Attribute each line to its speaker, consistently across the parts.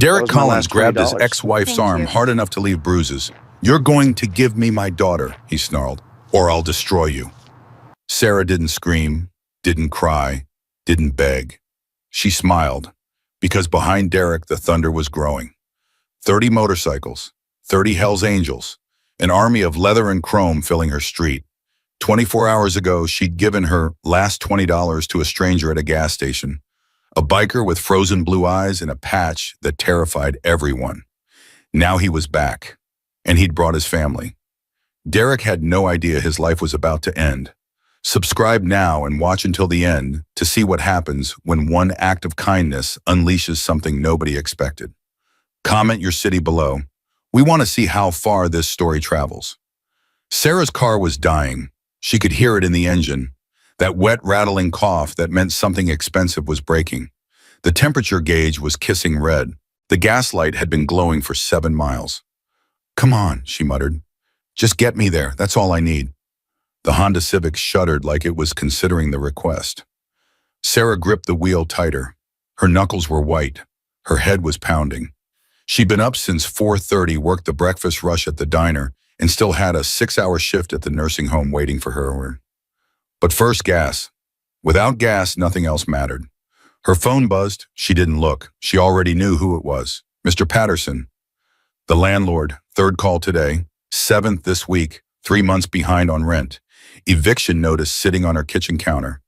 Speaker 1: That
Speaker 2: Derek
Speaker 1: was my
Speaker 2: Collins
Speaker 1: last
Speaker 2: grabbed his
Speaker 1: $20.
Speaker 2: ex-wife's
Speaker 3: Thank
Speaker 2: arm
Speaker 3: you.
Speaker 2: hard enough to leave bruises. "You're going to give me my daughter," he snarled, "or I'll destroy you." Sarah didn't scream, didn't cry, didn't beg. She smiled, because behind Derek the thunder was growing. 30 motorcycles, 30 Hells Angels, an army of leather and chrome filling her street. 24 hours ago, she'd given her last $20 to a stranger at a gas station, a biker with frozen blue eyes and a patch that terrified everyone. Now he was back, and he'd brought his family. Derek had no idea his life was about to end. Subscribe now and watch until the end to see what happens when one act of kindness unleashes something nobody expected. Comment your city below. We want to see how far this story travels. Sarah's car was dying. She could hear it in the engine. That wet, rattling cough that meant something expensive was breaking. The temperature gauge was kissing red. The gas light had been glowing for 7 miles. "Come on," she muttered. "Just get me there. That's all I need." The Honda Civic shuddered like it was considering the request. Sarah gripped the wheel tighter. Her knuckles were white. Her head was pounding. She'd been up since 4:30, worked the breakfast rush at the diner, and still had a 6-hour shift at the nursing home waiting for her. But first, gas. Without gas, nothing else mattered. Her phone buzzed. She didn't look. She already knew who it was. Mr. Patterson. The landlord. 3rd call today. 7th this week. 3 months behind on rent. Eviction notice sitting on her kitchen counter.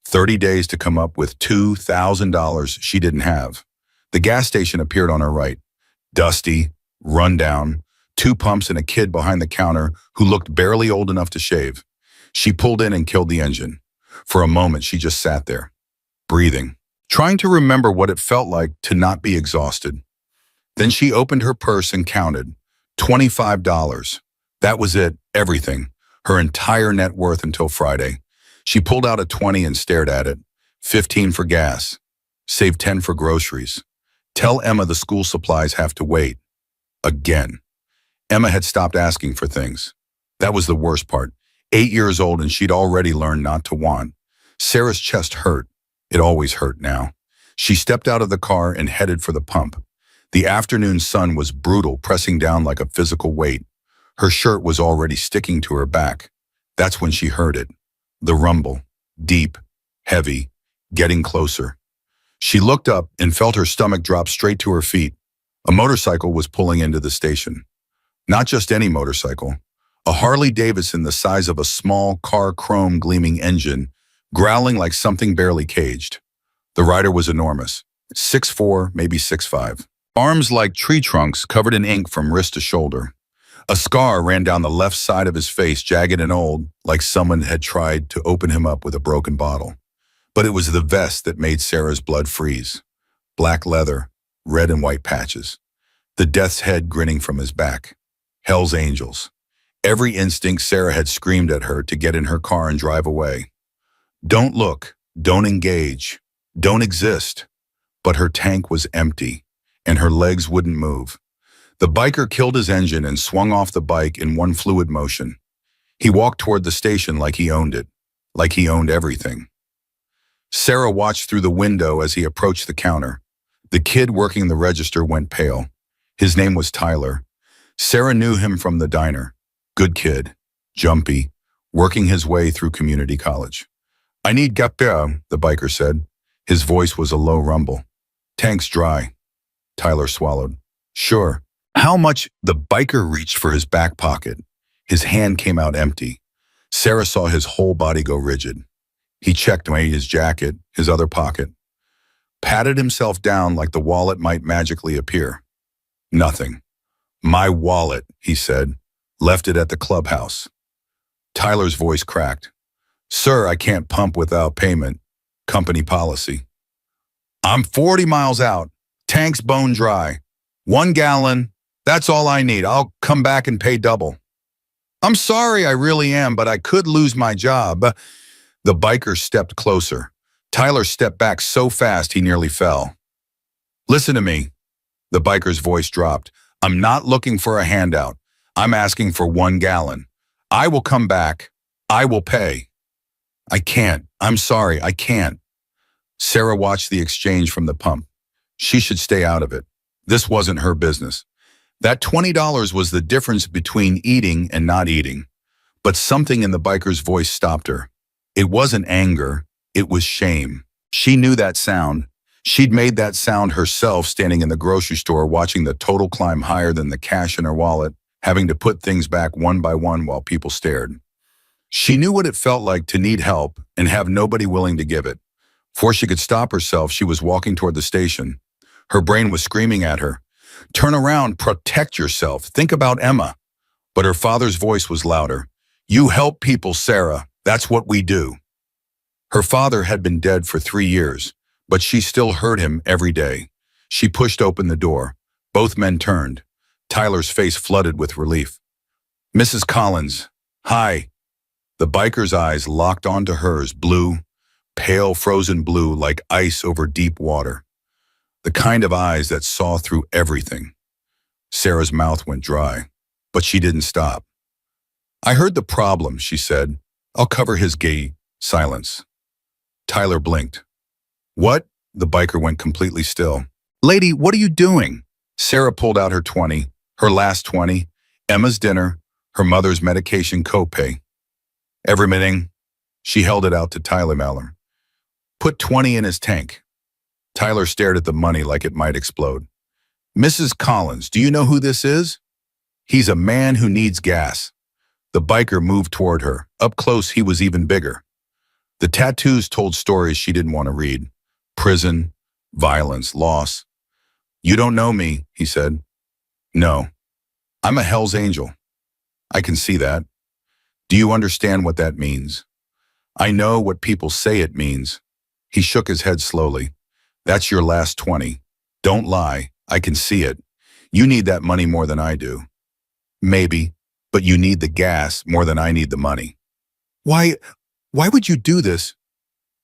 Speaker 2: 30 days to come up with $2,000 she didn't have. The gas station appeared on her right. Dusty, run down, 2 pumps and a kid behind the counter who looked barely old enough to shave. She pulled in and killed the engine. For a moment, she just sat there, breathing, trying to remember what it felt like to not be exhausted. Then she opened her purse and counted. $25. That was it, everything, her entire net worth until Friday. She pulled out a 20 and stared at it. 15 for gas. Save 10 for groceries. Tell Emma the school supplies have to wait. Again. Emma had stopped asking for things. That was the worst part. 8 years old and she'd already learned not to want. Sarah's chest hurt. It always hurt now. She stepped out of the car and headed for the pump. The afternoon sun was brutal, pressing down like a physical weight. Her shirt was already sticking to her back. That's when she heard it. The rumble. Deep, heavy, getting closer. She looked up and felt her stomach drop straight to her feet. A motorcycle was pulling into the station. Not just any motorcycle. A Harley Davidson the size of a small car, chrome gleaming engine, growling like something barely caged. The rider was enormous. 6'4", maybe 6'5". Arms like tree trunks covered in ink from wrist to shoulder. A scar ran down the left side of his face, jagged and old, like someone had tried to open him up with a broken bottle. But it was the vest that made Sarah's blood freeze. Black leather, red and white patches. The death's head grinning from his back. Hell's Angels. Every instinct Sarah had screamed at her to get in her car and drive away. Don't look, don't engage, don't exist. But her tank was empty, and her legs wouldn't move. The biker killed his engine and swung off the bike in one fluid motion. He walked toward the station like he owned it, like he owned everything. Sarah watched through the window as he approached the counter. The kid working the register went pale. His name was Tyler. Sarah knew him from the diner. Good kid, jumpy, working his way through community college. "I need café," the biker said. His voice was a low rumble. "Tank's dry." Tyler swallowed. "Sure." How much? The biker reached for his back pocket. His hand came out empty. Sarah saw his whole body go rigid. He checked his jacket, his other pocket. Patted himself down like the wallet might magically appear. Nothing. "My wallet," he said. "Left it at the clubhouse." Tyler's voice cracked. "Sir, I can't pump without payment. Company policy." "I'm 40 miles out. Tank's bone dry. 1 gallon. That's all I need. I'll come back and pay double." "I'm sorry, I really am, but I could lose my job." The biker stepped closer. Tyler stepped back so fast he nearly fell. "Listen to me." The biker's voice dropped. "I'm not looking for a handout. I'm asking for 1 gallon. I will come back. I will pay." "I can't. I'm sorry, I can't." Sarah watched the exchange from the pump. She should stay out of it. This wasn't her business. That $20 was the difference between eating and not eating. But something in the biker's voice stopped her. It wasn't anger, it was shame. She knew that sound. She'd made that sound herself standing in the grocery store watching the total climb higher than the cash in her wallet, having to put things back one by one while people stared. She knew what it felt like to need help and have nobody willing to give it. Before she could stop herself, she was walking toward the station. Her brain was screaming at her, "Turn around, protect yourself, think about Emma." But her father's voice was louder. "You help people, Sarah. That's what we do." Her father had been dead for 3 years, but she still heard him every day. She pushed open the door. Both men turned. Tyler's face flooded with relief. "Mrs. Collins, hi." The biker's eyes locked onto hers, blue, pale frozen blue like ice over deep water. The kind of eyes that saw through everything. Sarah's mouth went dry, but she didn't stop. "I heard the problem," she said. "I'll cover his gate." Silence. Tyler blinked. "What?" The biker went completely still. "Lady, what are you doing?" Sarah pulled out her 20, her last 20, Emma's dinner, her mother's medication copay. "Everything." She held it out to Tyler Mallor. "Put 20 in his tank." Tyler stared at the money like it might explode. "Mrs. Collins, do you know who this is?" "He's a man who needs gas." The biker moved toward her. Up close, he was even bigger. The tattoos told stories she didn't want to read. Prison, violence, loss. "You don't know me," he said. "No. I'm a Hell's Angel." "I can see that." "Do you understand what that means?" "I know what people say it means." He shook his head slowly. "That's your last 20. Don't lie. I can see it. You need that money more than I do." "Maybe, but you need the gas more than I need the money." Why would you do this?"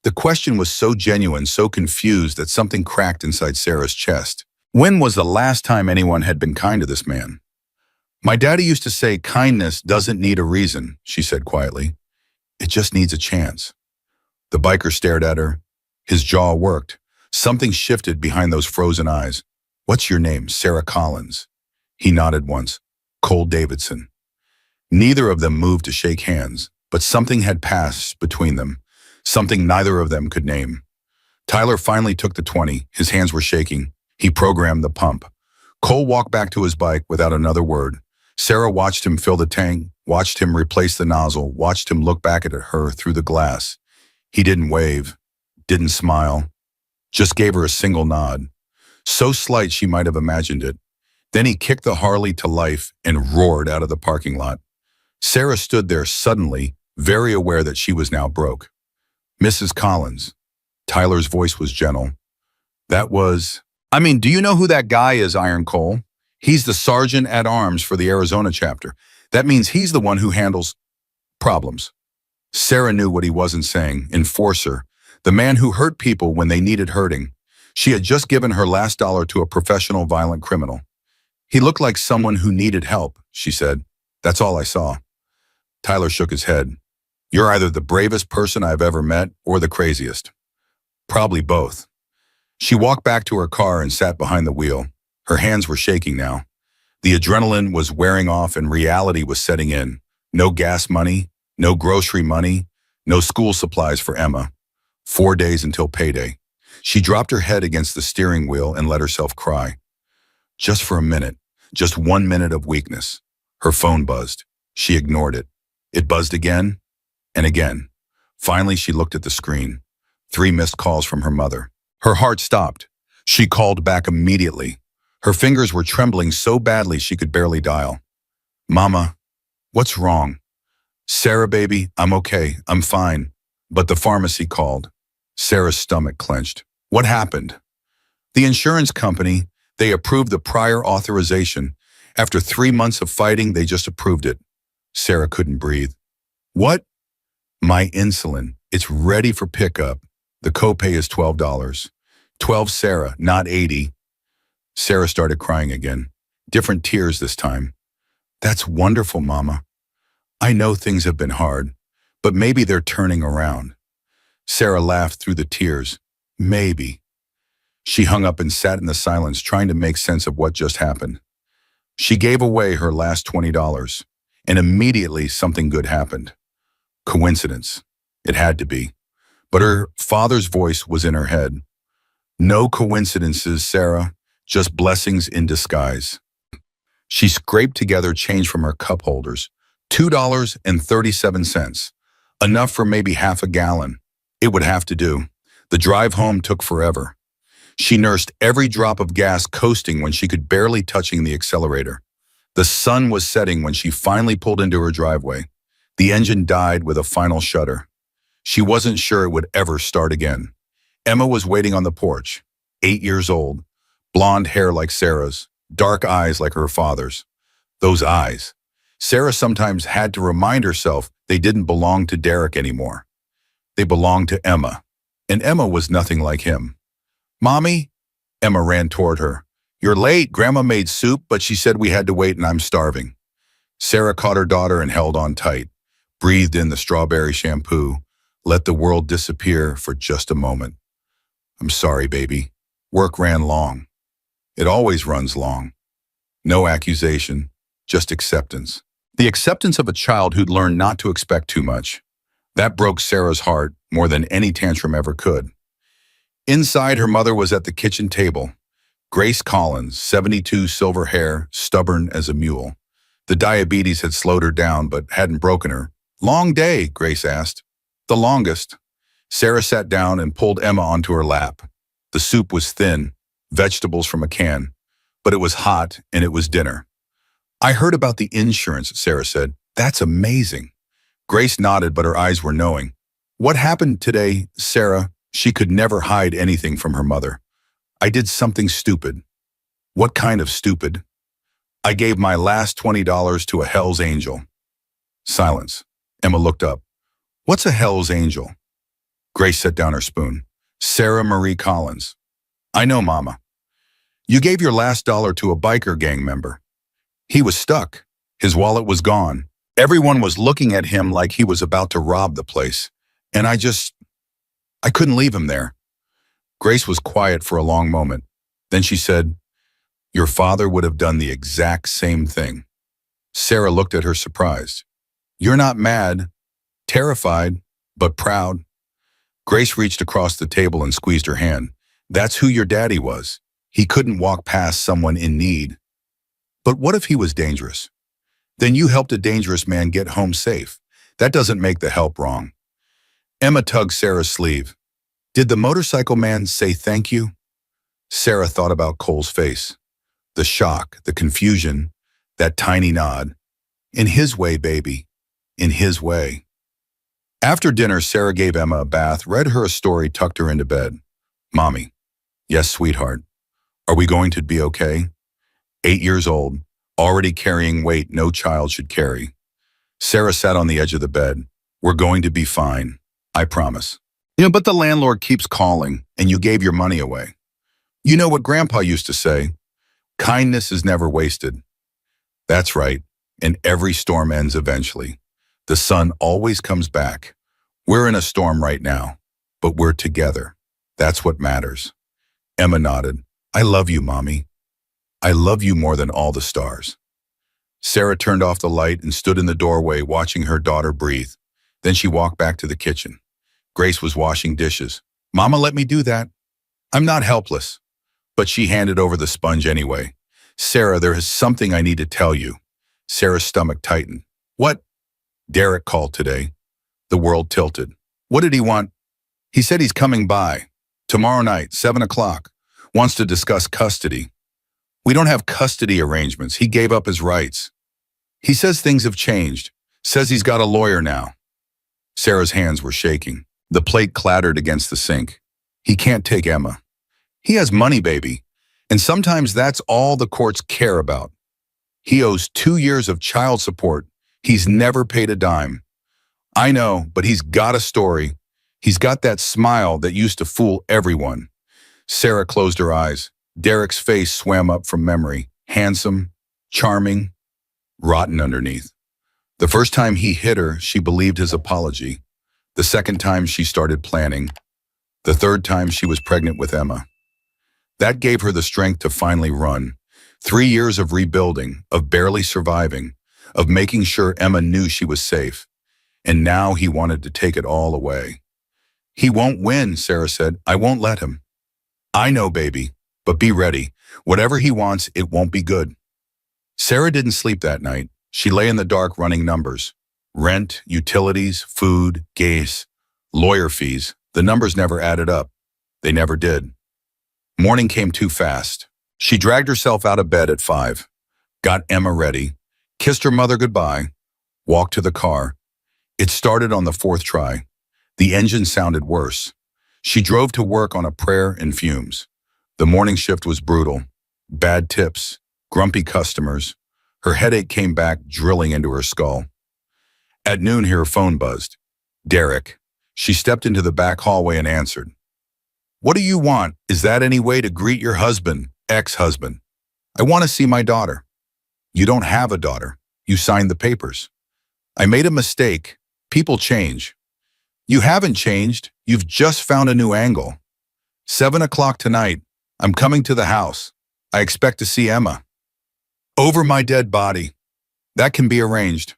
Speaker 2: The question was so genuine, so confused that something cracked inside Sarah's chest. When was the last time anyone had been kind to this man? "My daddy used to say kindness doesn't need a reason," she said quietly. "It just needs a chance." The biker stared at her. His jaw worked. Something shifted behind those frozen eyes. "What's your name?" "Sarah Collins." He nodded once. "Cole Davidson." Neither of them moved to shake hands, but something had passed between them, something neither of them could name. Tyler finally took the 20. His hands were shaking. He programmed the pump. Cole walked back to his bike without another word. Sarah watched him fill the tank, watched him replace the nozzle, watched him look back at her through the glass. He didn't wave, didn't smile, just gave her a single nod. So slight she might have imagined it. Then he kicked the Harley to life and roared out of the parking lot. Sarah stood there suddenly, very aware that she was now broke. "Mrs. Collins." Tyler's voice was gentle. Do you know who that guy is, Iron Cole? He's the sergeant at arms for the Arizona chapter. That means he's the one who handles problems." Sarah knew what he wasn't saying. Enforcer. The man who hurt people when they needed hurting. She had just given her last dollar to a professional violent criminal. "He looked like someone who needed help," she said. "That's all I saw." Tyler shook his head. "You're either the bravest person I've ever met or the craziest." "Probably both." She walked back to her car and sat behind the wheel. Her hands were shaking now. The adrenaline was wearing off and reality was setting in. No gas money, no grocery money, no school supplies for Emma. 4 days until payday. She dropped her head against the steering wheel and let herself cry. Just for a minute, just 1 minute of weakness. Her phone buzzed. She ignored it. It buzzed again and again. Finally, she looked at the screen. 3 missed calls from her mother. Her heart stopped. She called back immediately. Her fingers were trembling so badly she could barely dial. "Mama, what's wrong?" "Sarah, baby, I'm okay. I'm fine." But the pharmacy called. Sarah's stomach clenched. "What happened?" "The insurance company, they approved the prior authorization. After 3 months of fighting, they just approved it." Sarah couldn't breathe. "What?" "My insulin. It's ready for pickup. The copay is $12. 12, Sarah, not 80. Sarah started crying again. Different tears this time. "That's wonderful, Mama. I know things have been hard, but maybe they're turning around." Sarah laughed through the tears. "Maybe." She hung up and sat in the silence, trying to make sense of what just happened. She gave away her last $20, and immediately something good happened. Coincidence. It had to be. But her father's voice was in her head. No coincidences, Sarah, just blessings in disguise. She scraped together change from her cup holders, $2.37, enough for maybe half a gallon. It would have to do. The drive home took forever. She nursed every drop of gas, coasting when she could barely touching the accelerator. The sun was setting when she finally pulled into her driveway. The engine died with a final shudder. She wasn't sure it would ever start again. Emma was waiting on the porch, 8 years old, blonde hair like Sarah's, dark eyes like her father's. Those eyes. Sarah sometimes had to remind herself they didn't belong to Derek anymore. They belonged to Emma, and Emma was nothing like him. "Mommy?" Emma ran toward her. "You're late. Grandma made soup, but she said we had to wait and I'm starving." Sarah caught her daughter and held on tight, breathed in the strawberry shampoo, let the world disappear for just a moment. "I'm sorry, baby. Work ran long. It always runs long." No accusation, just acceptance. The acceptance of a child who'd learned not to expect too much. That broke Sarah's heart more than any tantrum ever could. Inside, her mother was at the kitchen table. Grace Collins, 72, silver hair, stubborn as a mule. The diabetes had slowed her down but hadn't broken her. "Long day?" Grace asked. "The longest." Sarah sat down and pulled Emma onto her lap. The soup was thin, vegetables from a can, but it was hot and it was dinner. "I heard about the insurance," Sarah said. "That's amazing." Grace nodded, but her eyes were knowing. "What happened today, Sarah?" She could never hide anything from her mother. "I did something stupid." "What kind of stupid?" "I gave my last $20 to a Hell's Angel." Silence. Emma looked up. "What's a Hell's Angel?" Grace set down her spoon. "Sarah Marie Collins." "I know, Mama." "You gave your last dollar to a biker gang member. He was stuck. His wallet was gone. Everyone was looking at him like he was about to rob the place. And I couldn't leave him there." Grace was quiet for a long moment. Then she said, "Your father would have done the exact same thing." Sarah looked at her surprised. "You're not mad, terrified, but proud." Grace reached across the table and squeezed her hand. "That's who your daddy was. He couldn't walk past someone in need." "But what if he was dangerous?" "Then you helped a dangerous man get home safe. That doesn't make the help wrong." Emma tugged Sarah's sleeve. "Did the motorcycle man say thank you?" Sarah thought about Cole's face. The shock, the confusion, that tiny nod. "In his way, baby. In his way." After dinner, Sarah gave Emma a bath, read her a story, tucked her into bed. "Mommy." "Yes, sweetheart. Are we going to be okay?" 8 years old, already carrying weight no child should carry. Sarah sat on the edge of the bed. "We're going to be fine. I promise." But the landlord keeps calling, and you gave your money away." "You know what Grandpa used to say? Kindness is never wasted." "That's right, and every storm ends eventually. The sun always comes back. We're in a storm right now, but we're together. That's what matters." Emma nodded. "I love you, Mommy. I love you more than all the stars." Sarah turned off the light and stood in the doorway watching her daughter breathe. Then she walked back to the kitchen. Grace was washing dishes. "Mama, let me do that." "I'm not helpless." But she handed over the sponge anyway. "Sarah, there is something I need to tell you." Sarah's stomach tightened. "What?" "Derek called today." The world tilted. "What did he want?" "He said he's coming by. Tomorrow night, 7 o'clock. Wants to discuss custody." "We don't have custody arrangements. He gave up his rights." "He says things have changed. Says he's got a lawyer now." Sarah's hands were shaking. The plate clattered against the sink. "He can't take Emma. He has money, baby. And sometimes that's all the courts care about. He owes 2 years of child support. He's never paid a dime." "I know, but he's got a story. He's got that smile that used to fool everyone." Sarah closed her eyes. Derek's face swam up from memory. Handsome, charming, rotten underneath. The first time he hit her, she believed his apology. The second time she started planning. The third time she was pregnant with Emma. That gave her the strength to finally run. 3 years of rebuilding, of barely surviving, of making sure Emma knew she was safe. And now he wanted to take it all away. He won't win, Sarah said. I won't let him. I know, baby, but be ready. Whatever he wants, it won't be good. Sarah didn't sleep that night. She lay in the dark running numbers. Rent, utilities, food, gas, lawyer fees. The numbers never added up. They never did. Morning came too fast. She dragged herself out of bed at 5, got Emma ready, kissed her mother goodbye, walked to the car. It started on the 4th try. The engine sounded worse. She drove to work on a prayer and fumes. The morning shift was brutal. Bad tips, grumpy customers. Her headache came back drilling into her skull. At noon, her phone buzzed. Derek. She stepped into the back hallway and answered. What do you want? Is that any way to greet your husband, ex-husband? I want to see my daughter. You don't have a daughter. You signed the papers. I made a mistake. People change. You haven't changed. You've just found a new angle. 7 o'clock tonight. I'm coming to the house. I expect to see Emma. Over my dead body. That can be arranged.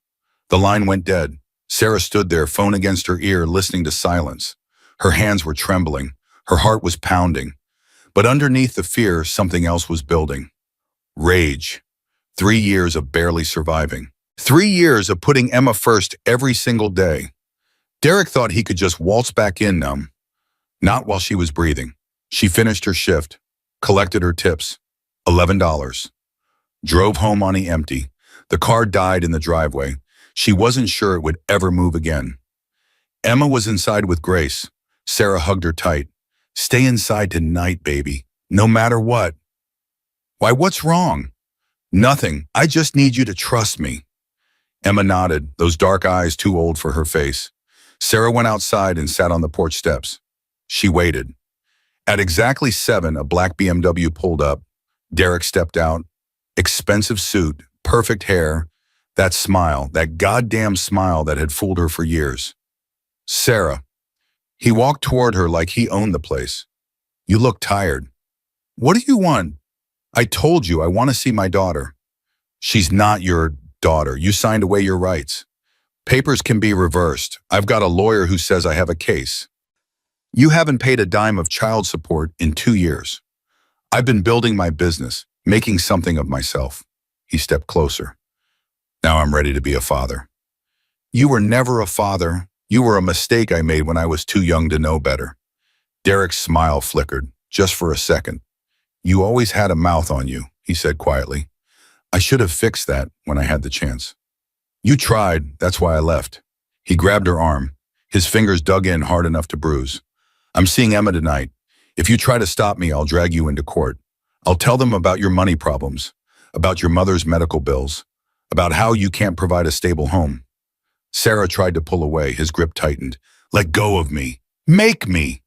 Speaker 2: The line went dead. Sarah stood there, phone against her ear, listening to silence. Her hands were trembling. Her heart was pounding. But underneath the fear, something else was building. Rage. 3 years of barely surviving. 3 years of putting Emma first every single day. Derek thought he could just waltz back in numb. Not while she was breathing. She finished her shift, collected her tips, $11. Drove home on the empty. The car died in the driveway. She wasn't sure it would ever move again. Emma was inside with Grace. Sarah hugged her tight. Stay inside tonight, baby, no matter what. Why, what's wrong? Nothing. I just need you to trust me. Emma nodded, those dark eyes too old for her face. Sarah went outside and sat on the porch steps. She waited. At exactly 7, a black BMW pulled up. Derek stepped out. Expensive suit, perfect hair, that smile, that goddamn smile that had fooled her for years. Sarah. He walked toward her like he owned the place. You look tired. What do you want? I told you I want to see my daughter. She's not your daughter. You signed away your rights. Papers can be reversed. I've got a lawyer who says I have a case. You haven't paid a dime of child support in 2 years. I've been building my business, making something of myself. He stepped closer. Now I'm ready to be a father. You were never a father. You were a mistake I made when I was too young to know better. Derek's smile flickered, just for a second. You always had a mouth on you, he said quietly. I should have fixed that when I had the chance. You tried, that's why I left. He grabbed her arm. His fingers dug in hard enough to bruise. I'm seeing Emma tonight. If you try to stop me, I'll drag you into court. I'll tell them about your money problems, about your mother's medical bills, about how you can't provide a stable home. Sarah tried to pull away. His grip tightened. Let go of me. Make me.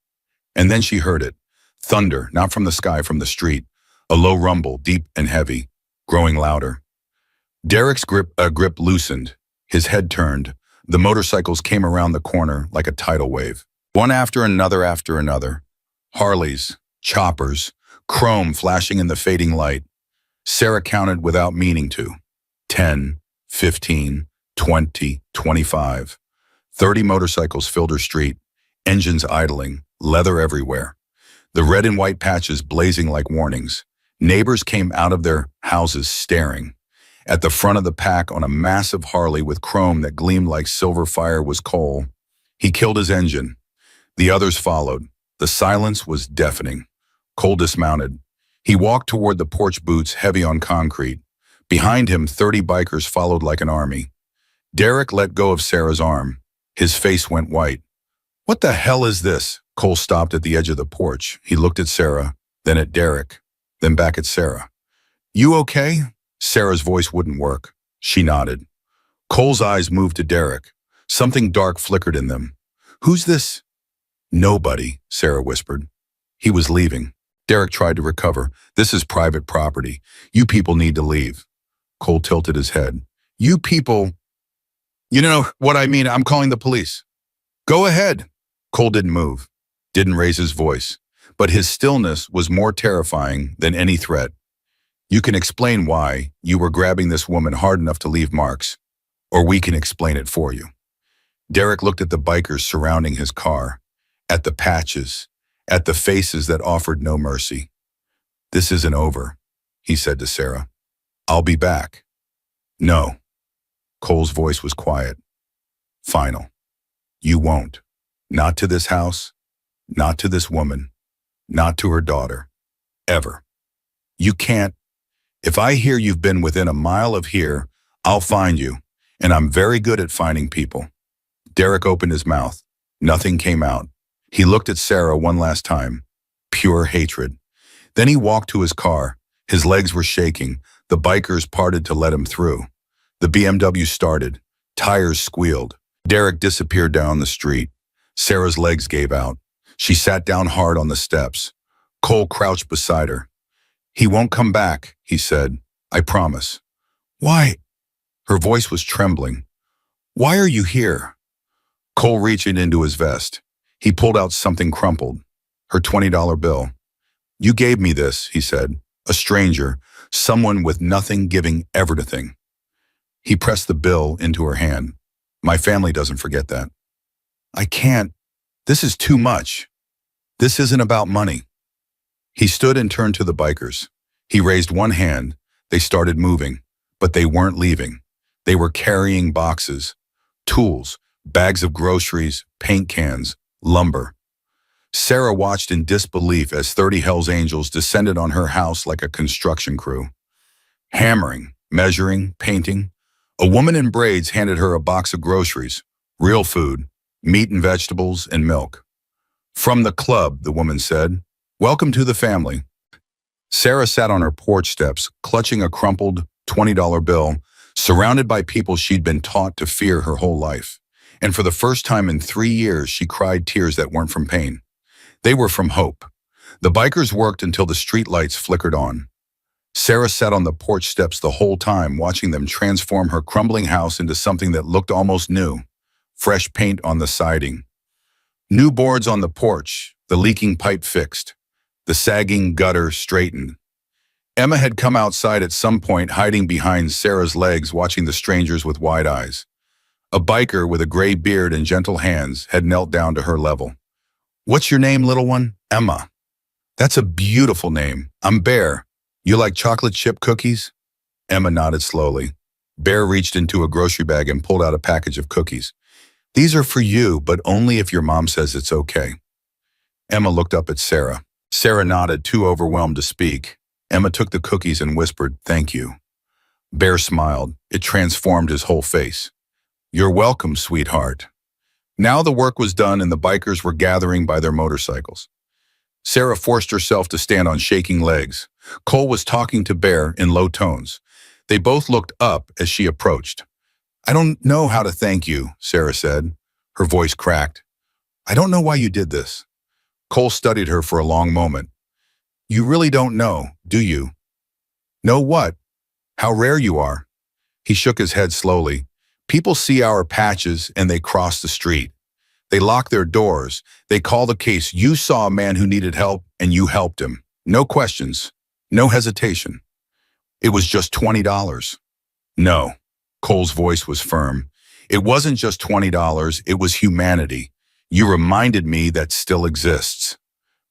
Speaker 2: And then she heard it. Thunder, not from the sky, from the street. A low rumble, deep and heavy, growing louder. Derek's grip loosened. His head turned. The motorcycles came around the corner like a tidal wave. One after another. Harleys, choppers, chrome flashing in the fading light. Sarah counted without meaning to. 10, 15, 20, 25. 30 motorcycles filled her street, engines idling, leather everywhere. The red and white patches blazing like warnings. Neighbors came out of their houses staring. At the front of the pack on a massive Harley with chrome that gleamed like silver fire was Cole. He killed his engine. The others followed. The silence was deafening. Cole dismounted. He walked toward the porch boots heavy on concrete. Behind him, 30 bikers followed like an army. Derek let go of Sarah's arm. His face went white. What the hell is this? Cole stopped at the edge of the porch. He looked at Sarah, then at Derek, then back at Sarah. You okay? Sarah's voice wouldn't work. She nodded. Cole's eyes moved to Derek. Something dark flickered in them. Who's this? Nobody, Sarah whispered. He was leaving. Derek tried to recover. This is private property. You people need to leave. Cole tilted his head. You people... You know what I mean? I'm calling the police. Go ahead. Cole didn't move, didn't raise his voice, but his stillness was more terrifying than any threat. You can explain why you were grabbing this woman hard enough to leave marks, or we can explain it for you. Derek looked at the bikers surrounding his car, at the patches, at the faces that offered no mercy. This isn't over, he said to Sarah. I'll be back. No. Cole's voice was quiet. Final. You won't. Not to this house, not to this woman, not to her daughter. Ever. You can't. If I hear you've been within a mile of here, I'll find you, and I'm very good at finding people. Derek opened his mouth. Nothing came out. He looked at Sarah one last time. Pure hatred. Then he walked to his car. His legs were shaking. The bikers parted to let him through. The BMW started. Tires squealed. Derek disappeared down the street. Sarah's legs gave out. She sat down hard on the steps. Cole crouched beside her. He won't come back, he said. I promise. Why? Her voice was trembling. Why are you here? Cole reached into his vest. He pulled out something crumpled. Her $20 bill. You gave me this, he said. A stranger, someone with nothing giving everything. He pressed the bill into her hand. My family doesn't forget that. I can't. This is too much. This isn't about money. He stood and turned to the bikers. He raised one hand. They started moving, but they weren't leaving. They were carrying boxes, tools, bags of groceries, paint cans, lumber. Sarah watched in disbelief as 30 Hells Angels descended on her house like a construction crew. Hammering, measuring, painting. A woman in braids handed her a box of groceries, real food, meat and vegetables, and milk. From the club, the woman said. Welcome to the family. Sarah sat on her porch steps, clutching a crumpled $20 bill, surrounded by people she'd been taught to fear her whole life. And for the first time in 3 years, she cried tears that weren't from pain. They were from hope. The bikers worked until the street lights flickered on. Sarah sat on the porch steps the whole time, watching them transform her crumbling house into something that looked almost new. Fresh paint on the siding. New boards on the porch, the leaking pipe fixed. The sagging gutter straightened. Emma had come outside at some point, hiding behind Sarah's legs, watching the strangers with wide eyes. A biker with a gray beard and gentle hands had knelt down to her level. What's your name, little one? Emma. That's a beautiful name. I'm Bear. You like chocolate chip cookies? Emma nodded slowly. Bear reached into a grocery bag and pulled out a package of cookies. These are for you, but only if your mom says it's okay. Emma looked up at Sarah. Sarah nodded, too overwhelmed to speak. Emma took the cookies and whispered, thank you. Bear smiled. It transformed his whole face. You're welcome, sweetheart. Now the work was done and the bikers were gathering by their motorcycles. Sarah forced herself to stand on shaking legs. Cole was talking to Bear in low tones. They both looked up as she approached. I don't know how to thank you, Sarah said. Her voice cracked. I don't know why you did this. Cole studied her for a long moment. You really don't know, do you? Know what? How rare you are. He shook his head slowly. People see our patches and they cross the street. They lock their doors. They call the case. You saw a man who needed help and you helped him. No questions. No hesitation. It was just $20. No. Cole's voice was firm. It wasn't just $20. It was humanity. You reminded me that still exists.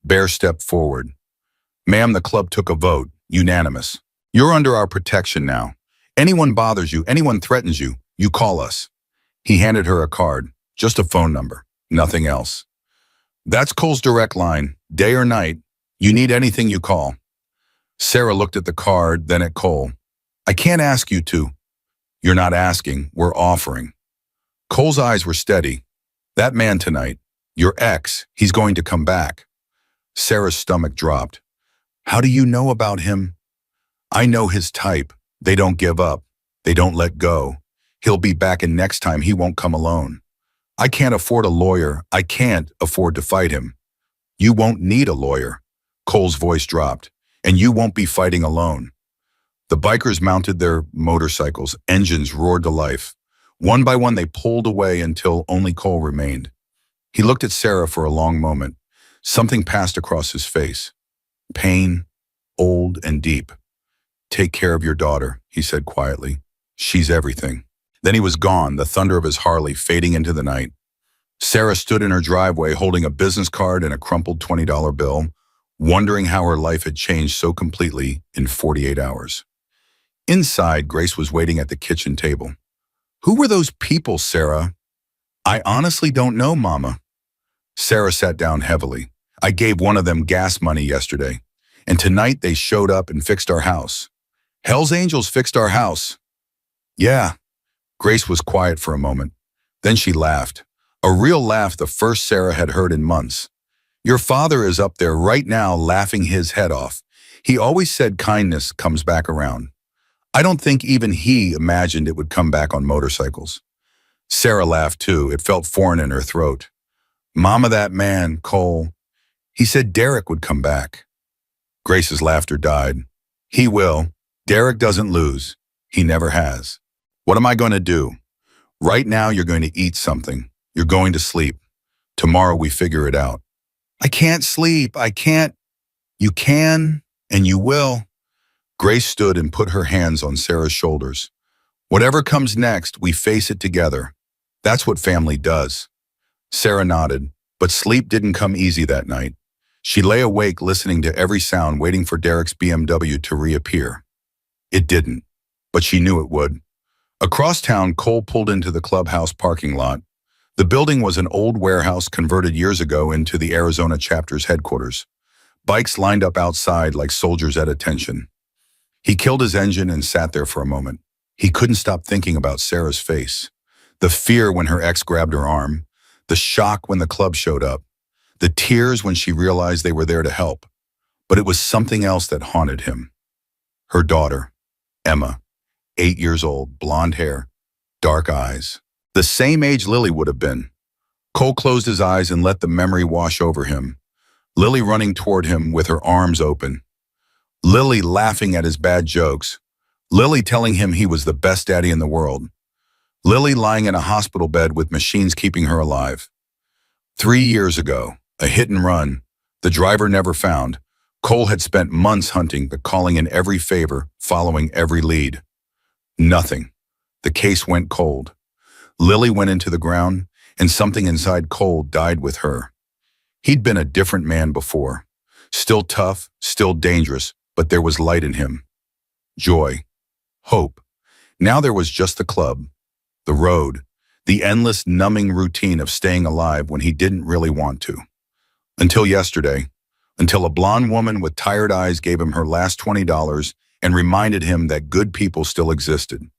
Speaker 2: Bear stepped forward. Ma'am, the club took a vote. Unanimous. You're under our protection now. Anyone bothers you, anyone threatens you, you call us. He handed her a card. Just a phone number. Nothing else. That's Cole's direct line. Day or night. You need anything, you call. Sarah looked at the card, then at Cole. I can't ask you to. You're not asking. We're offering. Cole's eyes were steady. That man tonight, your ex, he's going to come back. Sarah's stomach dropped. How do you know about him? I know his type. They don't give up. They don't let go. He'll be back, and next time he won't come alone. I can't afford a lawyer. I can't afford to fight him. You won't need a lawyer. Cole's voice dropped. And you won't be fighting alone. The bikers mounted their motorcycles. Engines roared to life. One by one, they pulled away until only Cole remained. He looked at Sarah for a long moment. Something passed across his face. Pain, old and deep. "Take care of your daughter," he said quietly. "She's everything." Then he was gone, the thunder of his Harley fading into the night. Sarah stood in her driveway holding a business card and a crumpled $20 bill, wondering how her life had changed so completely in 48 hours. Inside, Grace was waiting at the kitchen table. "Who were those people, Sarah?" "I honestly don't know, Mama." Sarah sat down heavily. "I gave one of them gas money yesterday, and tonight they showed up and fixed our house." "Hell's Angels fixed our house?" "Yeah." Grace was quiet for a moment. Then she laughed. A real laugh, the first Sarah had heard in months. "Your father is up there right now laughing his head off. He always said kindness comes back around. I don't think even he imagined it would come back on motorcycles." Sarah laughed too. It felt foreign in her throat. "Mama, that man, Cole, he said Derek would come back." Grace's laughter died. "He will. Derek doesn't lose. He never has." "What am I going to do?" "Right now you're going to eat something. You're going to sleep. Tomorrow we figure it out." "I can't sleep. I can't." "You can, and you will." Grace stood and put her hands on Sarah's shoulders. "Whatever comes next, we face it together. That's what family does." Sarah nodded, but sleep didn't come easy that night. She lay awake listening to every sound, waiting for Derek's BMW to reappear. It didn't, but she knew it would. Across town, Cole pulled into the clubhouse parking lot. The building was an old warehouse converted years ago into the Arizona chapter's headquarters. Bikes lined up outside like soldiers at attention. He killed his engine and sat there for a moment. He couldn't stop thinking about Sarah's face. The fear when her ex grabbed her arm, the shock when the club showed up, the tears when she realized they were there to help. But it was something else that haunted him. Her daughter, Emma, 8 years old, blonde hair, dark eyes. The same age Lily would have been. Cole closed his eyes and let the memory wash over him. Lily running toward him with her arms open. Lily laughing at his bad jokes. Lily telling him he was the best daddy in the world. Lily lying in a hospital bed with machines keeping her alive. 3 years ago, a hit and run, the driver never found. Cole had spent months hunting, but calling in every favor, following every lead. Nothing. The case went cold. Lily went into the ground, and something inside Cole died with her. He'd been a different man before. Still tough, still dangerous, but there was light in him. Joy. Hope. Now there was just the club, the road, the endless numbing routine of staying alive when he didn't really want to. Until yesterday, until a blonde woman with tired eyes gave him her last $20 and reminded him that good people still existed.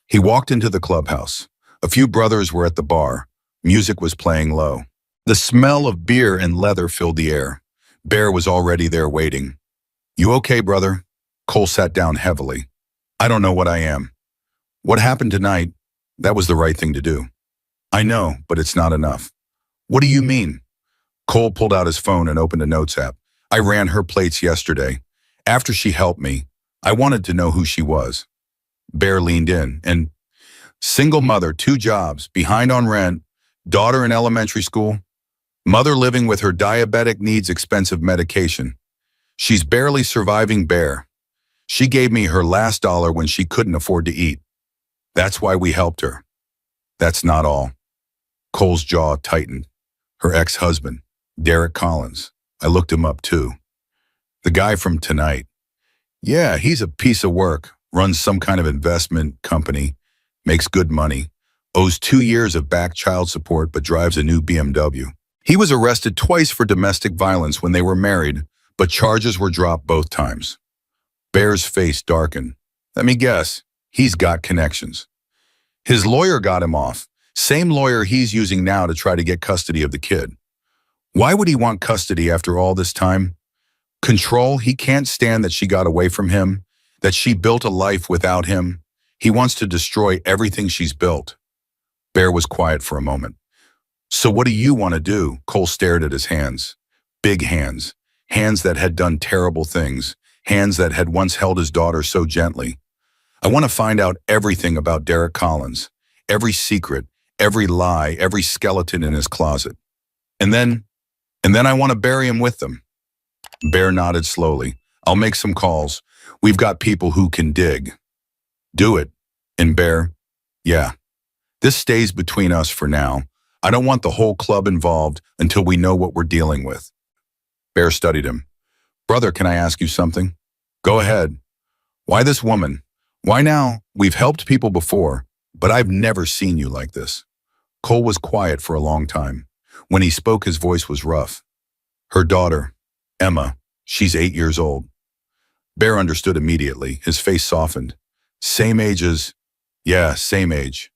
Speaker 2: He walked into the clubhouse. A few brothers were at the bar. Music was playing low. The smell of beer and leather filled the air. Bear was already there waiting. "You okay, brother?" Cole sat down heavily. "I don't know what I am. What happened tonight, that was the right thing to do." "I know, but it's not enough." "What do you mean?" Cole pulled out his phone and opened a notes app. "I ran her plates yesterday. After she helped me, I wanted to know who she was." Bear leaned in. "And single mother, 2 jobs, behind on rent, daughter in elementary school, mother living with her diabetic, needs expensive medication. She's barely surviving, Bear. She gave me her last dollar when she couldn't afford to eat. That's why we helped her." "That's not all." Cole's jaw tightened. Her ex-husband, Derek Collins. I looked him up too. The guy from tonight. "Yeah, he's a piece of work, runs some kind of investment company, makes good money, owes 2 years of back child support but drives a new BMW. He was arrested twice for domestic violence when they were married, but charges were dropped both times." Bear's face darkened. "Let me guess, he's got connections." "His lawyer got him off. Same lawyer he's using now to try to get custody of the kid." "Why would he want custody after all this time?" "Control. He can't stand that she got away from him, that she built a life without him. He wants to destroy everything she's built." Bear was quiet for a moment. "So what do you want to do?" Cole stared at his hands. Big hands. Hands that had done terrible things. Hands that had once held his daughter so gently. "I want to find out everything about Derek Collins. Every secret, every lie, every skeleton in his closet. And then And then I want to bury him with them. Bear nodded slowly. I'll make some calls. We've got people who can dig. Do it. And Bear, yeah, this stays between us for now. I don't want the whole club involved until we know what we're dealing with. Bear studied him. Brother, can I ask you something? Go ahead. Why this woman? Why now? We've helped people before, but I've never seen you like this. Cole was quiet for a long time. When he spoke, his voice was rough. Her daughter, Emma, she's 8 years old. Bear understood immediately. His face softened. Same age as... Yeah, same age.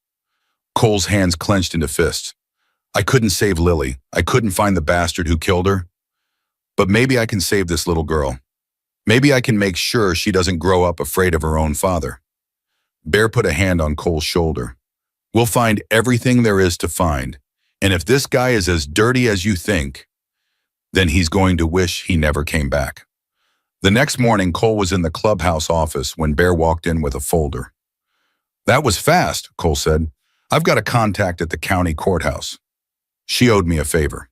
Speaker 2: Cole's hands clenched into fists. I couldn't save Lily. I couldn't find the bastard who killed her. But maybe I can save this little girl. Maybe I can make sure she doesn't grow up afraid of her own father. Bear put a hand on Cole's shoulder. We'll find everything there is to find. And if this guy is as dirty as you think, then he's going to wish he never came back. The next morning, Cole was in the clubhouse office when Bear walked in with a folder. That was fast, Cole said. I've got a contact at the county courthouse. She owed me a favor.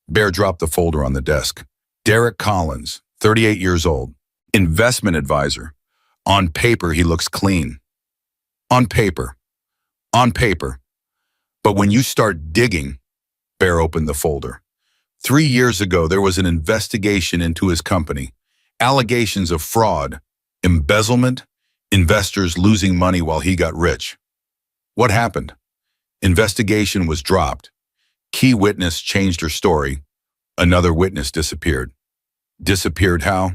Speaker 2: Bear dropped the folder on the desk. Derek Collins, 38 years old, investment advisor. On paper, he looks clean. On paper. On paper. But when you start digging, Bear opened the folder. 3 years ago, there was an investigation into his company. Allegations of fraud, embezzlement, investors losing money while he got rich. What happened? Investigation was dropped. Key witness changed her story. Another witness disappeared. Disappeared how?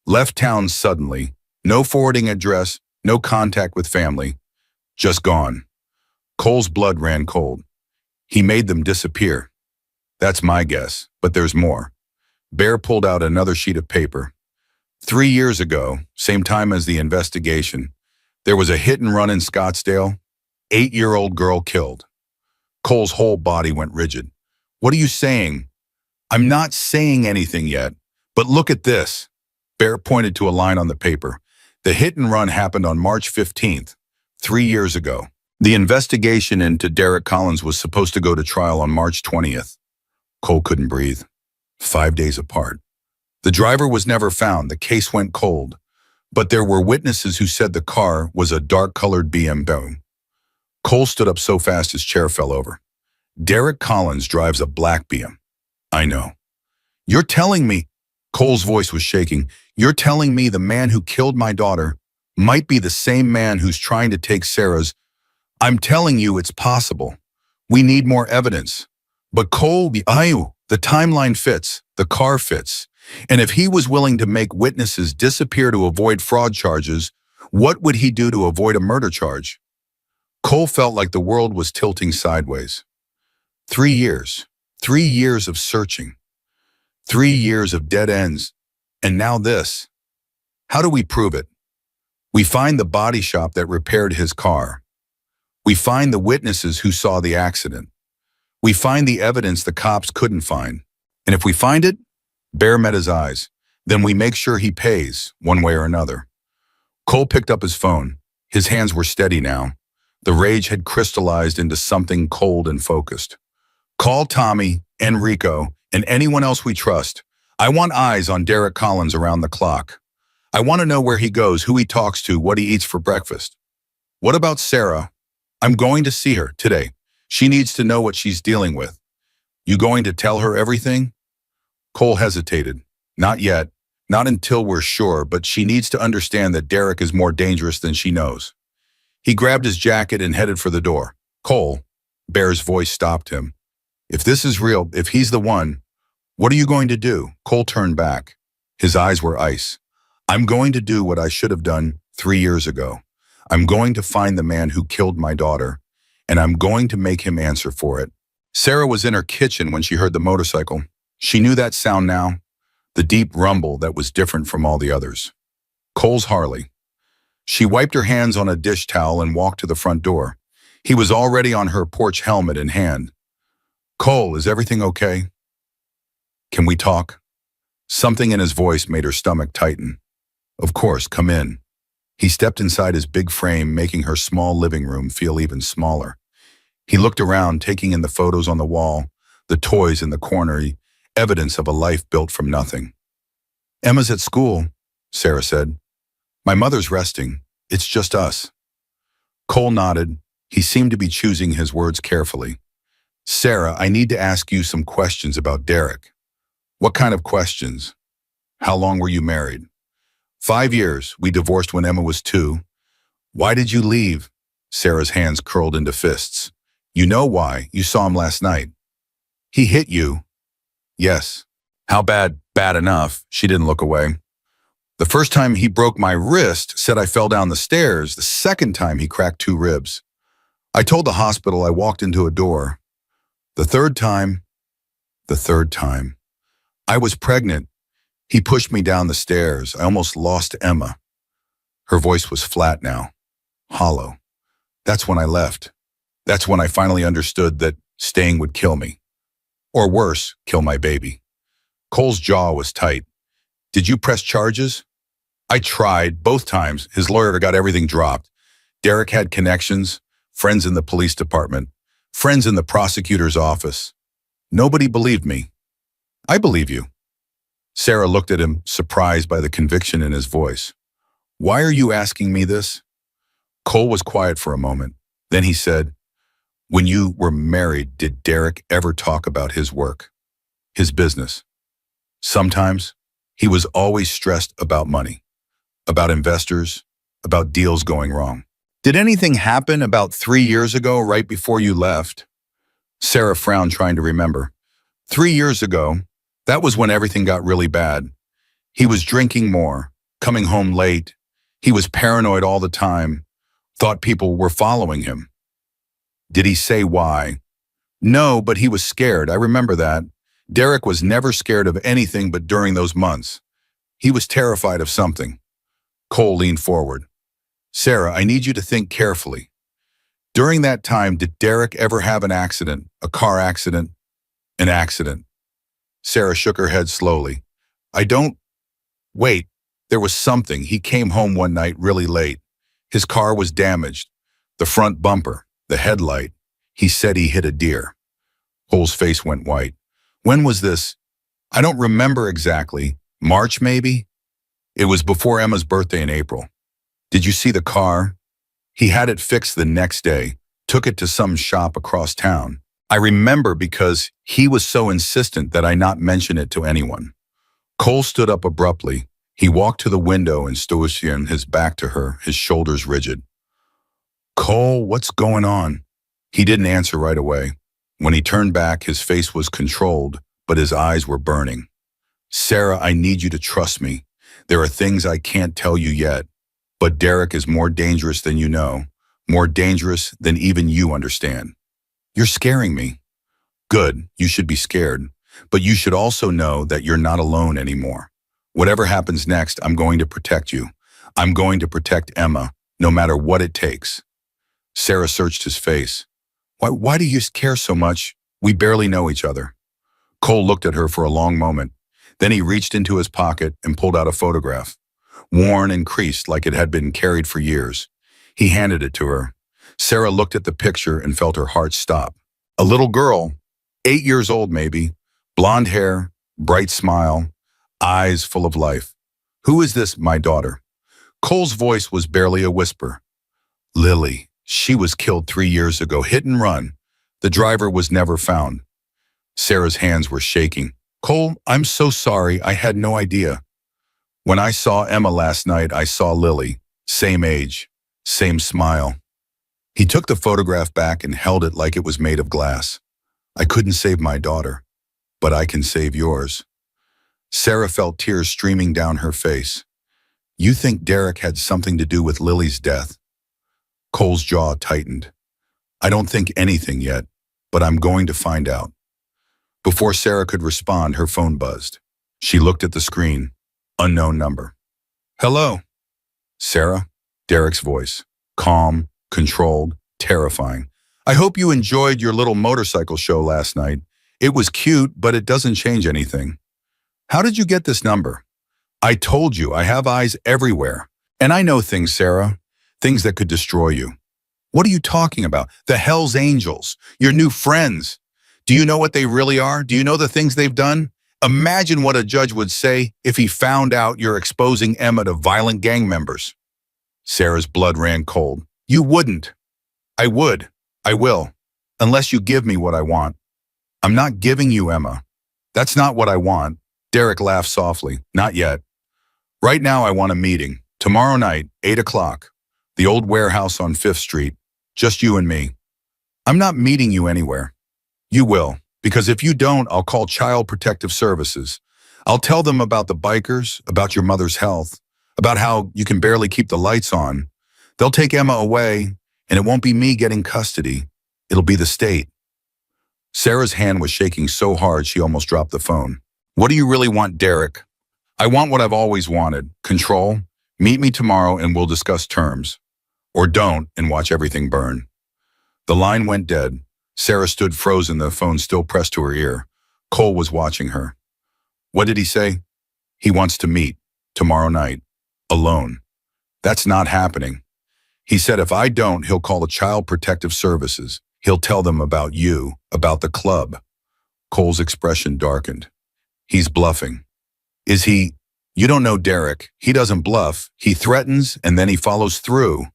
Speaker 2: Left town suddenly. No forwarding address, no contact with family. Just gone. Cole's blood ran cold. He made them disappear. That's my guess, but there's more. Bear pulled out another sheet of paper. 3 years ago, same time as the investigation, there was a hit and run in Scottsdale. 8-year-old girl killed. Cole's whole body went rigid. What are you saying? I'm not saying anything yet, but look at this. Bear pointed to a line on the paper. The hit and run happened on March 15th, 3 years ago. The investigation into Derek Collins was supposed to go to trial on March 20th. Cole couldn't breathe. 5 days apart. The driver was never found. The case went cold. But there were witnesses who said the car was a dark-colored BMW. Cole stood up so fast his chair fell over. Derek Collins drives a black BM. I know. You're telling me, Cole's voice was shaking, you're telling me the man who killed my daughter might be the same man who's trying to take Sarah's. I'm telling you it's possible. We need more evidence. But Cole, the timeline fits, the car fits. And if he was willing to make witnesses disappear to avoid fraud charges, what would he do to avoid a murder charge? Cole felt like the world was tilting sideways. 3 years. 3 years of searching. 3 years of dead ends. And now this. How do we prove it? We find the body shop that repaired his car. We find the witnesses who saw the accident. We find the evidence the cops couldn't find. And if we find it, Bear met his eyes. Then we make sure he pays, one way or another. Cole picked up his phone. His hands were steady now. The rage had crystallized into something cold and focused. Call Tommy, Enrico, and anyone else we trust. I want eyes on Derek Collins around the clock. I want to know where he goes, who he talks to, what he eats for breakfast. What about Sarah? I'm going to see her today. She needs to know what she's dealing with. You going to tell her everything? Cole hesitated. Not yet. Not until we're sure, but she needs to understand that Derek is more dangerous than she knows. He grabbed his jacket and headed for the door. Cole, Bear's voice stopped him. If this is real, if he's the one, what are you going to do? Cole turned back. His eyes were ice. I'm going to do what I should have done 3 years ago. I'm going to find the man who killed my daughter, and I'm going to make him answer for it. Sarah was in her kitchen when she heard the motorcycle. She knew that sound now, the deep rumble that was different from all the others. Cole's Harley. She wiped her hands on a dish towel and walked to the front door. He was already on her porch, helmet in hand. Cole, is everything okay? Can we talk? Something in his voice made her stomach tighten. Of course, come in. He stepped inside his big frame, making her small living room feel even smaller. He looked around, taking in the photos on the wall, the toys in the corner. evidence of a life built from nothing. Emma's at school, Sarah said. My mother's resting. It's just us. Cole nodded. He seemed to be choosing his words carefully. Sarah, I need to ask you some questions about Derek. What kind of questions? How long were you married? 5 years. We divorced when Emma was 2. Why did you leave? Sarah's hands curled into fists. You know why. You saw him last night. He hit you. Yes. How bad? Bad enough. She didn't look away. The first time he broke my wrist, said I fell down the stairs. The second time he cracked 2 ribs. I told the hospital I walked into a door. The third time, I was pregnant. He pushed me down the stairs. I almost lost Emma. Her voice was flat now, hollow. That's when I left. That's when I finally understood that staying would kill me. Or worse, kill my baby. Cole's jaw was tight. Did you press charges? I tried, both times. His lawyer got everything dropped. Derek had connections, friends in the police department, friends in the prosecutor's office. Nobody believed me. I believe you. Sarah looked at him, surprised by the conviction in his voice. Why are you asking me this? Cole was quiet for a moment. Then he said, when you were married, did Derek ever talk about his work, his business? Sometimes. He was always stressed about money, about investors, about deals going wrong. Did anything happen about 3 years ago, right before you left? Sarah frowned, trying to remember. 3 years ago, that was when everything got really bad. He was drinking more, coming home late. He was paranoid all the time, thought people were following him. Did he say why? No, but he was scared. I remember that. Derek was never scared of anything but during those months. He was terrified of something. Cole leaned forward. Sarah, I need you to think carefully. During that time, did Derek ever have an accident, a car accident, an accident? Sarah shook her head slowly. Wait, there was something. He came home one night really late. His car was damaged. The front bumper, the headlight. He said he hit a deer. Cole's face went white. When was this? I don't remember exactly. March, maybe? It was before Emma's birthday in April. Did you see the car? He had it fixed the next day, took it to some shop across town. I remember because he was so insistent that I not mention it to anyone. Cole stood up abruptly. He walked to the window and stood his back to her, his shoulders rigid. Cole, what's going on? He didn't answer right away. When he turned back, his face was controlled, but his eyes were burning. Sarah, I need you to trust me. There are things I can't tell you yet, but Derek is more dangerous than you know, more dangerous than even you understand. You're scaring me. Good, you should be scared, but you should also know that you're not alone anymore. Whatever happens next, I'm going to protect you. I'm going to protect Emma, no matter what it takes. Sarah searched his face. Why do you care so much? We barely know each other. Cole looked at her for a long moment. Then he reached into his pocket and pulled out a photograph, worn and creased like it had been carried for years. He handed it to her. Sarah looked at the picture and felt her heart stop. A little girl, 8 years old maybe, blonde hair, bright smile, eyes full of life. Who is this, my daughter? Cole's voice was barely a whisper. Lily. She was killed 3 years ago, hit and run. The driver was never found. Sarah's hands were shaking. Cole, I'm so sorry. I had no idea. When I saw Emma last night, I saw Lily. Same age, same smile. He took the photograph back and held it like it was made of glass. I couldn't save my daughter, but I can save yours. Sarah felt tears streaming down her face. You think Derek had something to do with Lily's death? Cole's jaw tightened. I don't think anything yet, but I'm going to find out. Before Sarah could respond, her phone buzzed. She looked at the screen. Unknown number. Hello? Sarah? Derek's voice. Calm, controlled, terrifying. I hope you enjoyed your little motorcycle show last night. It was cute, but it doesn't change anything. How did you get this number? I told you, I have eyes everywhere. And I know things, Sarah. Things that could destroy you. What are you talking about? The Hells Angels, your new friends. Do you know what they really are? Do you know the things they've done? Imagine what a judge would say if he found out you're exposing Emma to violent gang members. Sarah's blood ran cold. You wouldn't. I would. I will. Unless you give me what I want. I'm not giving you Emma. That's not what I want. Derek laughed softly. Not yet. Right now I want a meeting. Tomorrow night, 8 o'clock. The old warehouse on 5th Street. Just you and me. I'm not meeting you anywhere. You will. Because if you don't, I'll call Child Protective Services. I'll tell them about the bikers, about your mother's health, about how you can barely keep the lights on. They'll take Emma away, and it won't be me getting custody. It'll be the state. Sarah's hand was shaking so hard she almost dropped the phone. What do you really want, Derek? I want what I've always wanted. Control. Meet me tomorrow and we'll discuss terms. Or don't and watch everything burn. The line went dead. Sarah stood frozen, the phone still pressed to her ear. Cole was watching her. What did he say? He wants to meet. Tomorrow night. Alone. That's not happening. He said if I don't, he'll call the Child Protective Services. He'll tell them about you, about the club. Cole's expression darkened. He's bluffing. Is he? You don't know Derek. He doesn't bluff. He threatens and then he follows through.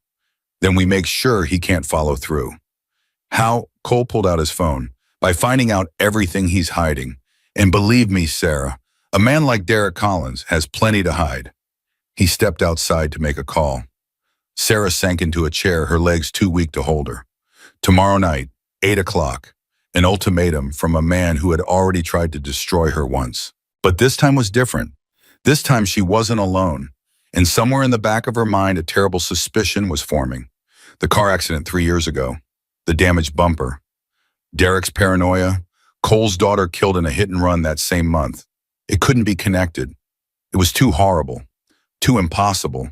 Speaker 2: Then we make sure he can't follow through. How? Cole pulled out his phone. By finding out everything he's hiding. And believe me, Sarah, a man like Derek Collins has plenty to hide. He stepped outside to make a call. Sarah sank into a chair, her legs too weak to hold her. Tomorrow night, 8 o'clock. An ultimatum from a man who had already tried to destroy her once. But this time was different. This time she wasn't alone. And somewhere in the back of her mind, a terrible suspicion was forming. The car accident 3 years ago. The damaged bumper. Derek's paranoia. Cole's daughter killed in a hit and run that same month. It couldn't be connected. It was too horrible. Too impossible.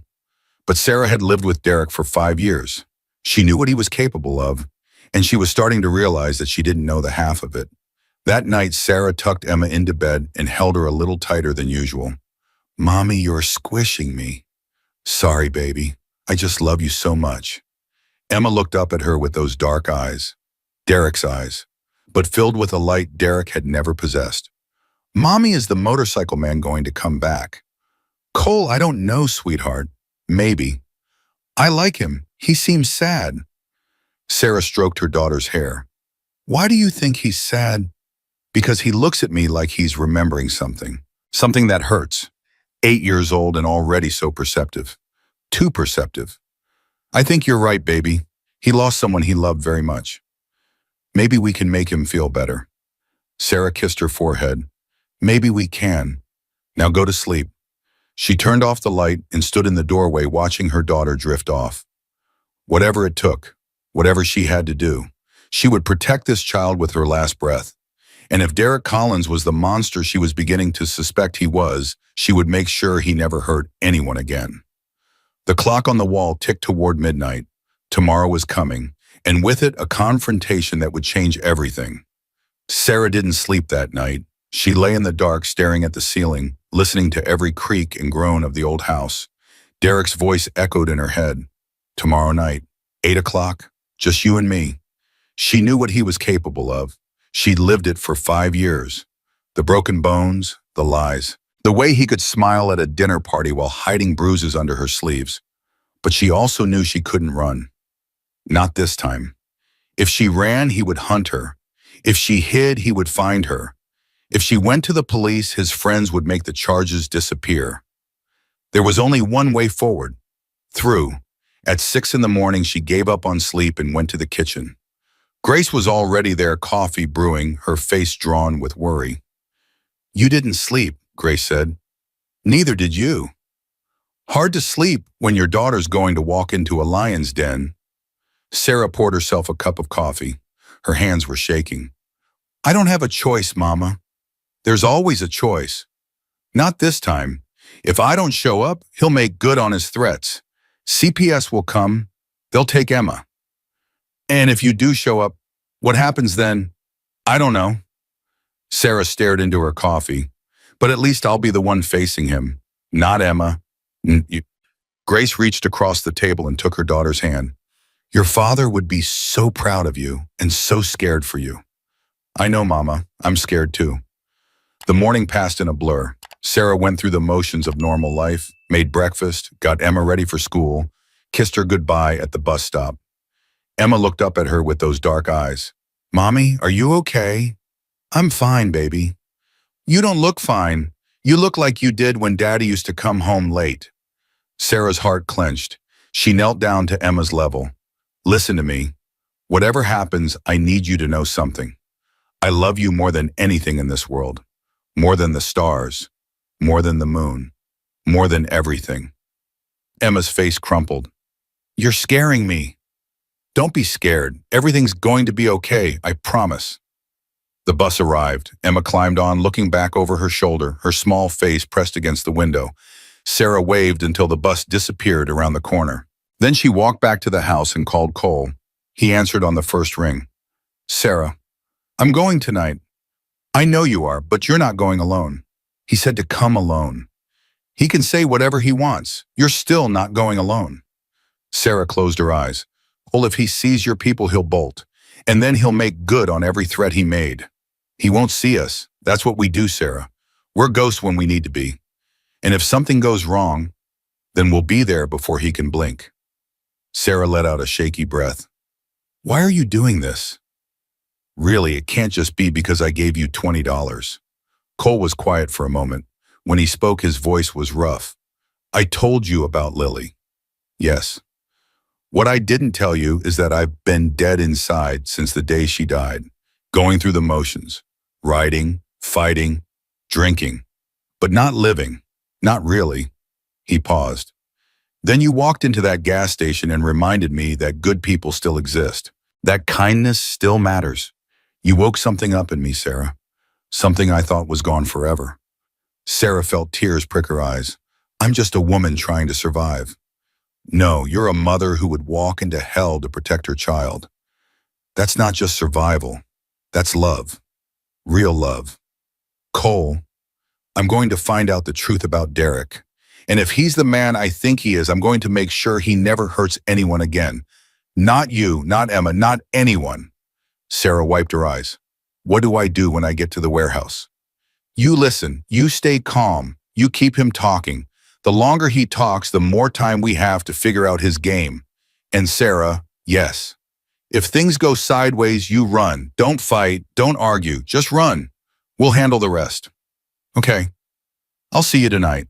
Speaker 2: But Sarah had lived with Derek for 5 years. She knew what he was capable of, and she was starting to realize that she didn't know the half of it. That night, Sarah tucked Emma into bed and held her a little tighter than usual. Mommy, you're squishing me. Sorry, baby. I just love you so much. Emma looked up at her with those dark eyes. Derek's eyes, but filled with a light Derek had never possessed. Mommy, is the motorcycle man going to come back? Cole, I don't know, sweetheart. Maybe. I like him. He seems sad. Sarah stroked her daughter's hair. Why do you think he's sad? Because he looks at me like he's remembering something. Something that hurts. 8 years old and already so perceptive. Too perceptive. I think you're right, baby. He lost someone he loved very much. Maybe we can make him feel better. Sarah kissed her forehead. Maybe we can. Now go to sleep. She turned off the light and stood in the doorway watching her daughter drift off. Whatever it took, whatever she had to do, she would protect this child with her last breath. And if Derek Collins was the monster she was beginning to suspect he was, she would make sure he never hurt anyone again. The clock on the wall ticked toward midnight. Tomorrow was coming, and with it a confrontation that would change everything. Sarah didn't sleep that night. She lay in the dark staring at the ceiling, listening to every creak and groan of the old house. Derek's voice echoed in her head. Tomorrow night, 8 o'clock, just you and me. She knew what he was capable of. She'd lived it for 5 years. The broken bones, the lies. The way he could smile at a dinner party while hiding bruises under her sleeves. But she also knew she couldn't run. Not this time. If she ran, he would hunt her. If she hid, he would find her. If she went to the police, his friends would make the charges disappear. There was only one way forward. Through. At 6 in the morning, she gave up on sleep and went to the kitchen. Grace was already there, coffee brewing, her face drawn with worry. You didn't sleep, Grace said. Neither did you. Hard to sleep when your daughter's going to walk into a lion's den. Sarah poured herself a cup of coffee. Her hands were shaking. I don't have a choice, Mama. There's always a choice. Not this time. If I don't show up, he'll make good on his threats. CPS will come. They'll take Emma. And if you do show up, what happens then? I don't know. Sarah stared into her coffee. But at least I'll be the one facing him, not Emma. Grace reached across the table and took her daughter's hand. Your father would be so proud of you and so scared for you. I know, Mama. I'm scared too. The morning passed in a blur. Sarah went through the motions of normal life, made breakfast, got Emma ready for school, kissed her goodbye at the bus stop. Emma looked up at her with those dark eyes. "Mommy, are you okay?" "I'm fine, baby." "You don't look fine. You look like you did when Daddy used to come home late." Sarah's heart clenched. She knelt down to Emma's level. "Listen to me. Whatever happens, I need you to know something. I love you more than anything in this world. More than the stars. More than the moon. More than everything." Emma's face crumpled. "You're scaring me." "Don't be scared. Everything's going to be okay, I promise." The bus arrived. Emma climbed on, looking back over her shoulder, her small face pressed against the window. Sarah waved until the bus disappeared around the corner. Then she walked back to the house and called Cole. He answered on the first ring. "Sarah, I'm going tonight." "I know you are, but you're not going alone." He said to come alone. He can say whatever he wants. You're still not going alone. Sarah closed her eyes. "Well, if he sees your people, he'll bolt. And then he'll make good on every threat he made. He won't see us. That's what we do, Sarah. We're ghosts when we need to be. And if something goes wrong, then we'll be there before he can blink." Sarah let out a shaky breath. "Why are you doing this?" "Really, it can't just be because I gave you $20. Cole was quiet for a moment. When he spoke, his voice was rough. "I told you about Lily." "Yes. What I didn't tell you is that I've been dead inside since the day she died, going through the motions, riding, fighting, drinking, but not living, not really." He paused. "Then you walked into that gas station and reminded me that good people still exist, that kindness still matters. You woke something up in me, Sarah, something I thought was gone forever." Sarah felt tears prick her eyes. "I'm just a woman trying to survive." "No, you're a mother who would walk into hell to protect her child. That's not just survival. That's love. Real love. Cole, I'm going to find out the truth about Derek. And if he's the man I think he is, I'm going to make sure he never hurts anyone again. Not you, not Emma, not anyone." Sarah wiped her eyes. "What do I do when I get to the warehouse?" "You listen. You stay calm. You keep him talking. The longer he talks, the more time we have to figure out his game. And Sarah, yes. If things go sideways, you run. Don't fight. Don't argue. Just run. We'll handle the rest." "Okay. I'll see you tonight."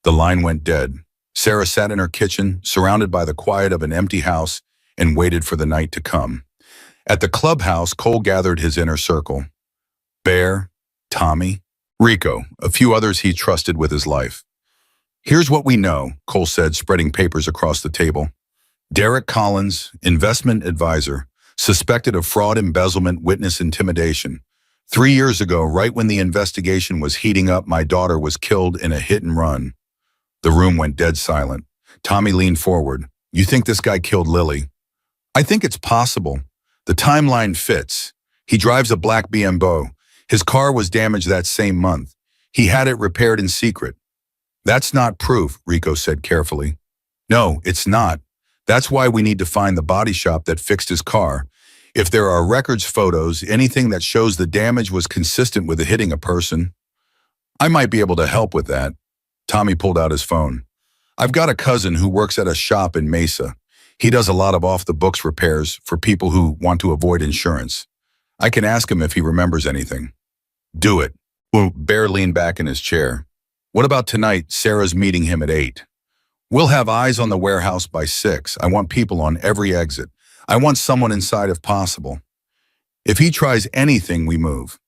Speaker 2: The line went dead. Sarah sat in her kitchen, surrounded by the quiet of an empty house, and waited for the night to come. At the clubhouse, Cole gathered his inner circle. Bear, Tommy, Rico, a few others he trusted with his life. "Here's what we know," Cole said, spreading papers across the table. "Derek Collins, investment advisor, suspected of fraud, embezzlement, witness intimidation. 3 years ago, right when the investigation was heating up, my daughter was killed in a hit and run." The room went dead silent. Tommy leaned forward. "You think this guy killed Lily?" "I think it's possible. The timeline fits. He drives a black BMW. His car was damaged that same month. He had it repaired in secret." "That's not proof," Rico said carefully. "No, it's not. That's why we need to find the body shop that fixed his car. If there are records, photos, anything that shows the damage was consistent with hitting a person, I might be able to help with that." Tommy pulled out his phone. "I've got a cousin who works at a shop in Mesa. He does a lot of off-the-books repairs for people who want to avoid insurance. I can ask him if he remembers anything." "Do it." Bear leaned back in his chair. "What about tonight? Sarah's meeting him at 8. We'll have eyes on the warehouse by 6. I want people on every exit. I want someone inside if possible. If he tries anything, we move.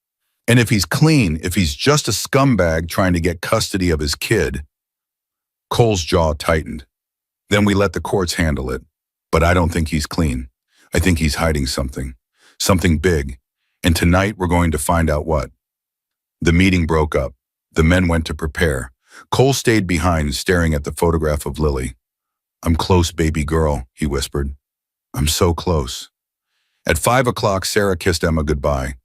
Speaker 2: And if he's clean, if he's just a scumbag trying to get custody of his kid." Cole's jaw tightened. "Then we let the courts handle it. But I don't think he's clean. I think he's hiding something. Something big. And tonight we're going to find out what." The meeting broke up. The men went to prepare. Cole stayed behind, staring at the photograph of Lily. "I'm close, baby girl," he whispered. "I'm so close." At 5 o'clock, Sarah kissed Emma goodbye.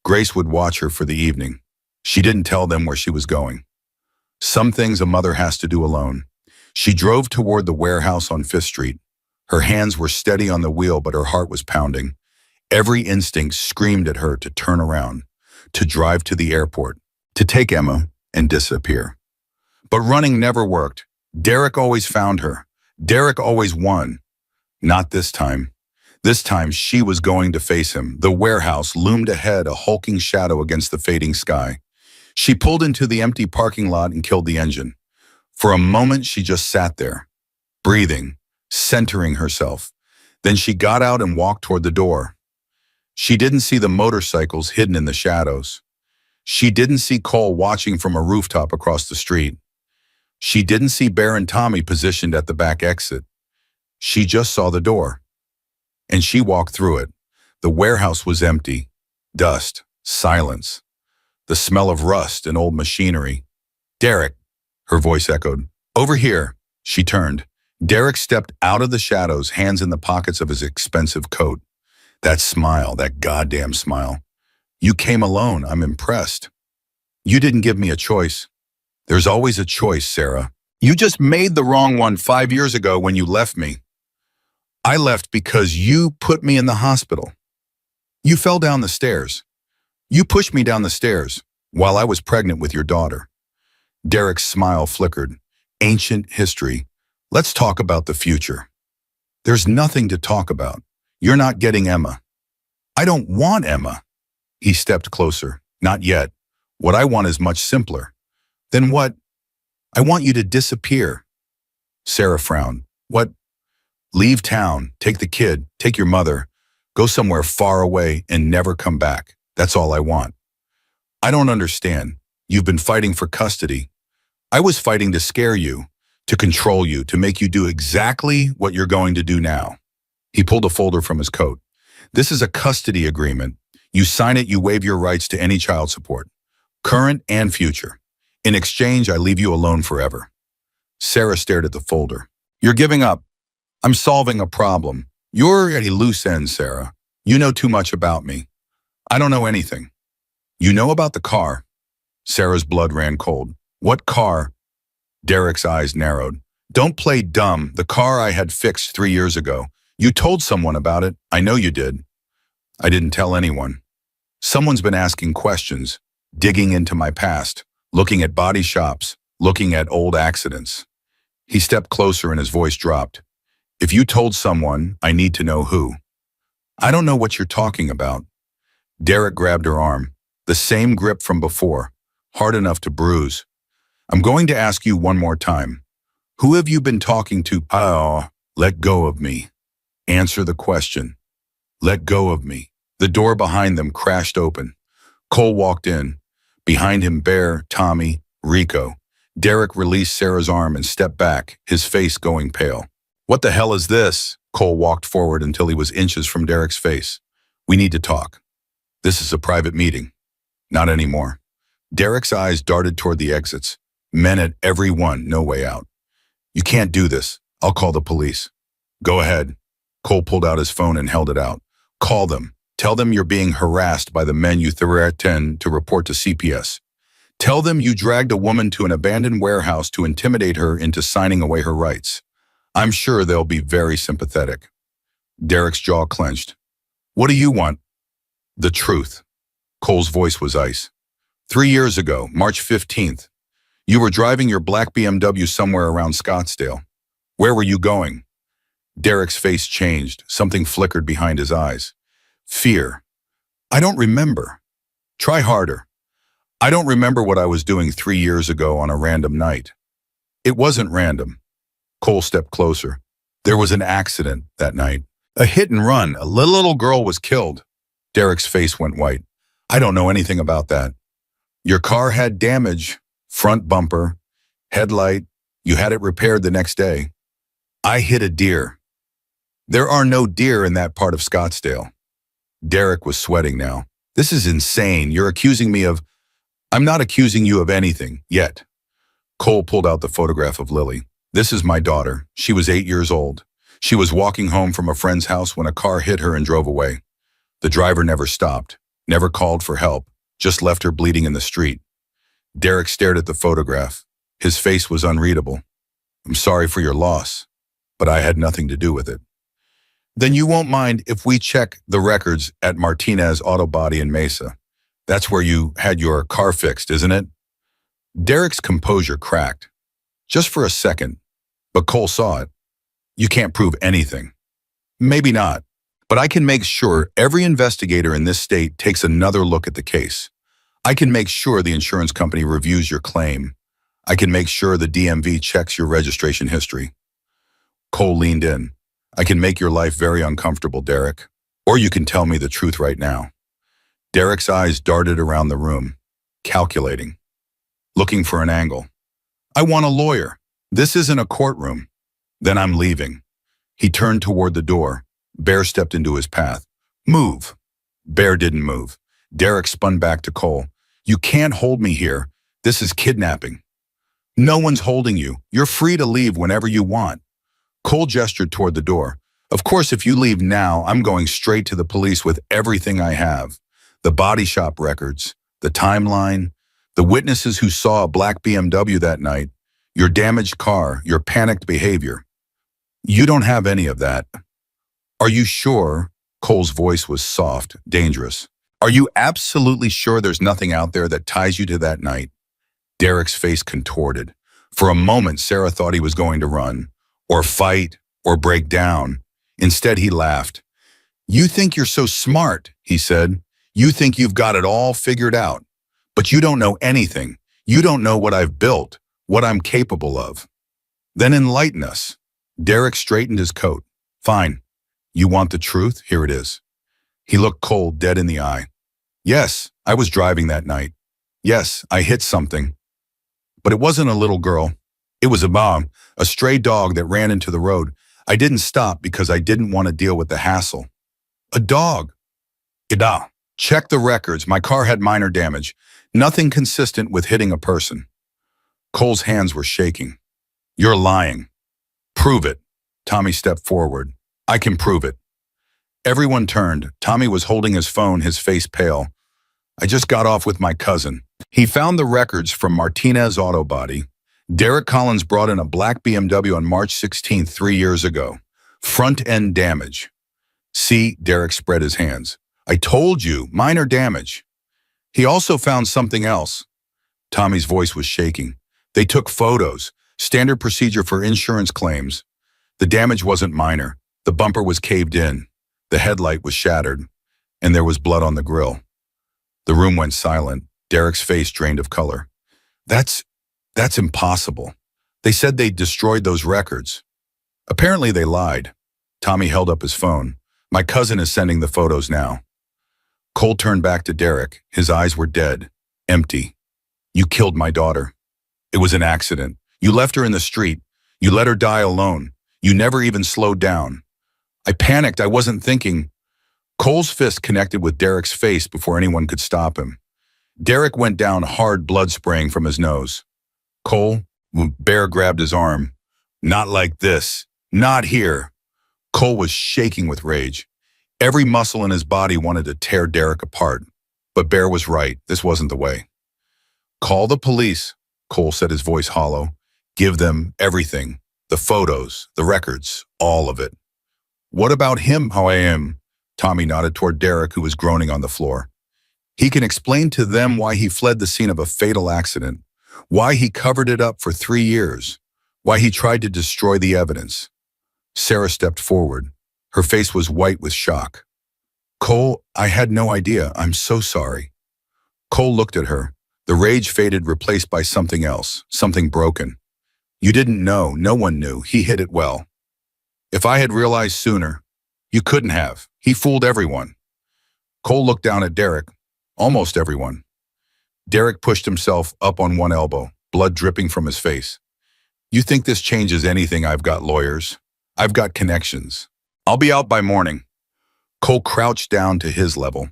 Speaker 2: Grace would watch her for the evening. She didn't tell them where she was going. Some things a mother has to do alone. She drove toward the warehouse on 5th Street. Her hands were steady on the wheel, but her heart was pounding. Every instinct screamed at her to turn around, to drive to the airport, to take Emma and disappear. But running never worked. Derek always found her. Derek always won. Not this time. This time she was going to face him. The warehouse loomed ahead, a hulking shadow against the fading sky. She pulled into the empty parking lot and killed the engine. For a moment, she just sat there, breathing, centering herself. Then she got out and walked toward the door. She didn't see the motorcycles hidden in the shadows. She didn't see Cole watching from a rooftop across the street. She didn't see Bear and Tommy positioned at the back exit. She just saw the door. And she walked through it. The warehouse was empty. Dust, silence, the smell of rust and old machinery. Derek, her voice echoed. Over here. She turned. Derek stepped out of the shadows, hands in the pockets of his expensive coat. That smile, that goddamn smile. You came alone. I'm impressed. You didn't give me a choice. There's always a choice, Sarah. You just made the wrong one 5 years ago when you left me. I left because you put me in the hospital. You fell down the stairs. You pushed me down the stairs while I was pregnant with your daughter. Derek's smile flickered. Ancient history. Let's talk about the future. There's nothing to talk about. You're not getting Emma. I don't want Emma. He stepped closer. Not yet. What I want is much simpler. Then what? I want you to disappear. Sarah frowned. What? Leave town, take the kid, take your mother, go somewhere far away and never come back. That's all I want. I don't understand. You've been fighting for custody. I was fighting to scare you, to control you, to make you do exactly what you're going to do now. He pulled a folder from his coat. This is a custody agreement. You sign it, you waive your rights to any child support, current and future. In exchange, I leave you alone forever. Sarah stared at the folder. You're giving up. I'm solving a problem. You're at a loose end, Sarah. You know too much about me. I don't know anything. You know about the car. Sarah's blood ran cold. What car? Derek's eyes narrowed. Don't play dumb. The car I had fixed 3 years ago. You told someone about it. I know you did. I didn't tell anyone. Someone's been asking questions, digging into my past, looking at body shops, looking at old accidents. He stepped closer and his voice dropped. If you told someone, I need to know who. I don't know what you're talking about. Derek grabbed her arm, the same grip from before, hard enough to bruise. I'm going to ask you one more time. Who have you been talking to? Oh, let go of me. Answer the question. Let go of me. The door behind them crashed open. Cole walked in. Behind him, Bear, Tommy, Rico. Derek released Sarah's arm and stepped back, his face going pale. What the hell is this? Cole walked forward until he was inches from Derek's face. We need to talk. This is a private meeting. Not anymore. Derek's eyes darted toward the exits. Men at every one, no way out. You can't do this. I'll call the police. Go ahead. Cole pulled out his phone and held it out. Call them. Tell them you're being harassed by the men you threatened to report to CPS. Tell them you dragged a woman to an abandoned warehouse to intimidate her into signing away her rights. I'm sure they'll be very sympathetic. Derek's jaw clenched. What do you want? The truth. Cole's voice was ice. 3 years ago, March 15th, you were driving your black BMW somewhere around Scottsdale. Where were you going? Derek's face changed. Something flickered behind his eyes. Fear. I don't remember. Try harder. I don't remember what I was doing 3 years ago on a random night. It wasn't random. Cole stepped closer. There was an accident that night. A hit and run. A little girl was killed. Derek's face went white. I don't know anything about that. Your car had damage. Front bumper. Headlight. You had it repaired the next day. I hit a deer. There are no deer in that part of Scottsdale. Derek was sweating now. This is insane. You're accusing me of... I'm not accusing you of anything, yet. Cole pulled out the photograph of Lily. This is my daughter. She was 8 years old. She was walking home from a friend's house when a car hit her and drove away. The driver never stopped, never called for help, just left her bleeding in the street. Derek stared at the photograph. His face was unreadable. I'm sorry for your loss, but I had nothing to do with it. Then you won't mind if we check the records at Martinez Auto Body in Mesa. That's where you had your car fixed, isn't it? Derek's composure cracked. Just for a second. But Cole saw it. You can't prove anything. Maybe not. But I can make sure every investigator in this state takes another look at the case. I can make sure the insurance company reviews your claim. I can make sure the DMV checks your registration history. Cole leaned in. I can make your life very uncomfortable, Derek. Or you can tell me the truth right now. Derek's eyes darted around the room, calculating, looking for an angle. I want a lawyer. This isn't a courtroom. Then I'm leaving. He turned toward the door. Bear stepped into his path. Move. Bear didn't move. Derek spun back to Cole. You can't hold me here. This is kidnapping. No one's holding you. You're free to leave whenever you want. Cole gestured toward the door. Of course, if you leave now, I'm going straight to the police with everything I have. The body shop records, the timeline, the witnesses who saw a black BMW that night, your damaged car, your panicked behavior. You don't have any of that. Are you sure? Cole's voice was soft, dangerous. Are you absolutely sure there's nothing out there that ties you to that night? Derek's face contorted. For a moment, Sarah thought he was going to run, or fight, or break down. Instead, he laughed. You think you're so smart, he said. You think you've got it all figured out. But you don't know anything. You don't know what I've built, what I'm capable of. Then enlighten us. Derek straightened his coat. Fine. You want the truth? Here it is. He looked Cole dead in the eye. Yes, I was driving that night. Yes, I hit something. But it wasn't a little girl. It was a bomb, a stray dog that ran into the road. I didn't stop because I didn't want to deal with the hassle. A dog. Ida. Check the records. My car had minor damage. Nothing consistent with hitting a person. Cole's hands were shaking. You're lying. Prove it. Tommy stepped forward. I can prove it. Everyone turned. Tommy was holding his phone, his face pale. I just got off with my cousin. He found the records from Martinez Auto Body. Derek Collins brought in a black BMW on March 16th, 3 years ago. Front-end damage. See, Derek spread his hands. I told you, minor damage. He also found something else. Tommy's voice was shaking. They took photos, standard procedure for insurance claims. The damage wasn't minor. The bumper was caved in. The headlight was shattered. And there was blood on the grill. The room went silent. Derek's face drained of color. That's impossible. They said they destroyed those records. Apparently they lied. Tommy held up his phone. My cousin is sending the photos now. Cole turned back to Derek. His eyes were dead, empty. You killed my daughter. It was an accident. You left her in the street. You let her die alone. You never even slowed down. I panicked. I wasn't thinking. Cole's fist connected with Derek's face before anyone could stop him. Derek went down, hard blood spraying from his nose. Cole, Bear grabbed his arm. Not like this. Not here. Cole was shaking with rage. Every muscle in his body wanted to tear Derek apart. But Bear was right. This wasn't the way. Call the police, Cole said, his voice hollow. Give them everything. The photos, the records, all of it. What about him, how I am? Tommy nodded toward Derek, who was groaning on the floor. He can explain to them why he fled the scene of a fatal accident, why he covered it up for 3 years, why he tried to destroy the evidence. Sarah stepped forward. Her face was white with shock. Cole, I had no idea. I'm so sorry. Cole looked at her. The rage faded, replaced by something else, something broken. You didn't know. No one knew. He hid it well. If I had realized sooner, you couldn't have. He fooled everyone. Cole looked down at Derek. Almost everyone. Derek pushed himself up on one elbow, blood dripping from his face. You think this changes anything? I've got lawyers. I've got connections. I'll be out by morning. Cole crouched down to his level.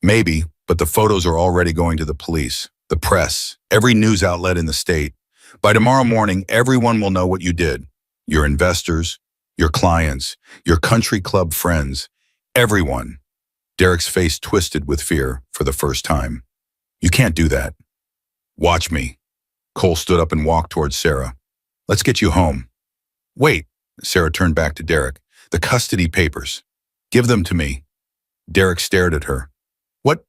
Speaker 2: Maybe, but the photos are already going to the police, the press, every news outlet in the state. By tomorrow morning, everyone will know what you did. Your investors, your clients, your country club friends, everyone. Derek's face twisted with fear for the first time. You can't do that. Watch me. Cole stood up and walked towards Sarah. Let's get you home. Wait, Sarah turned back to Derek. The custody papers. Give them to me. Derek stared at her. What?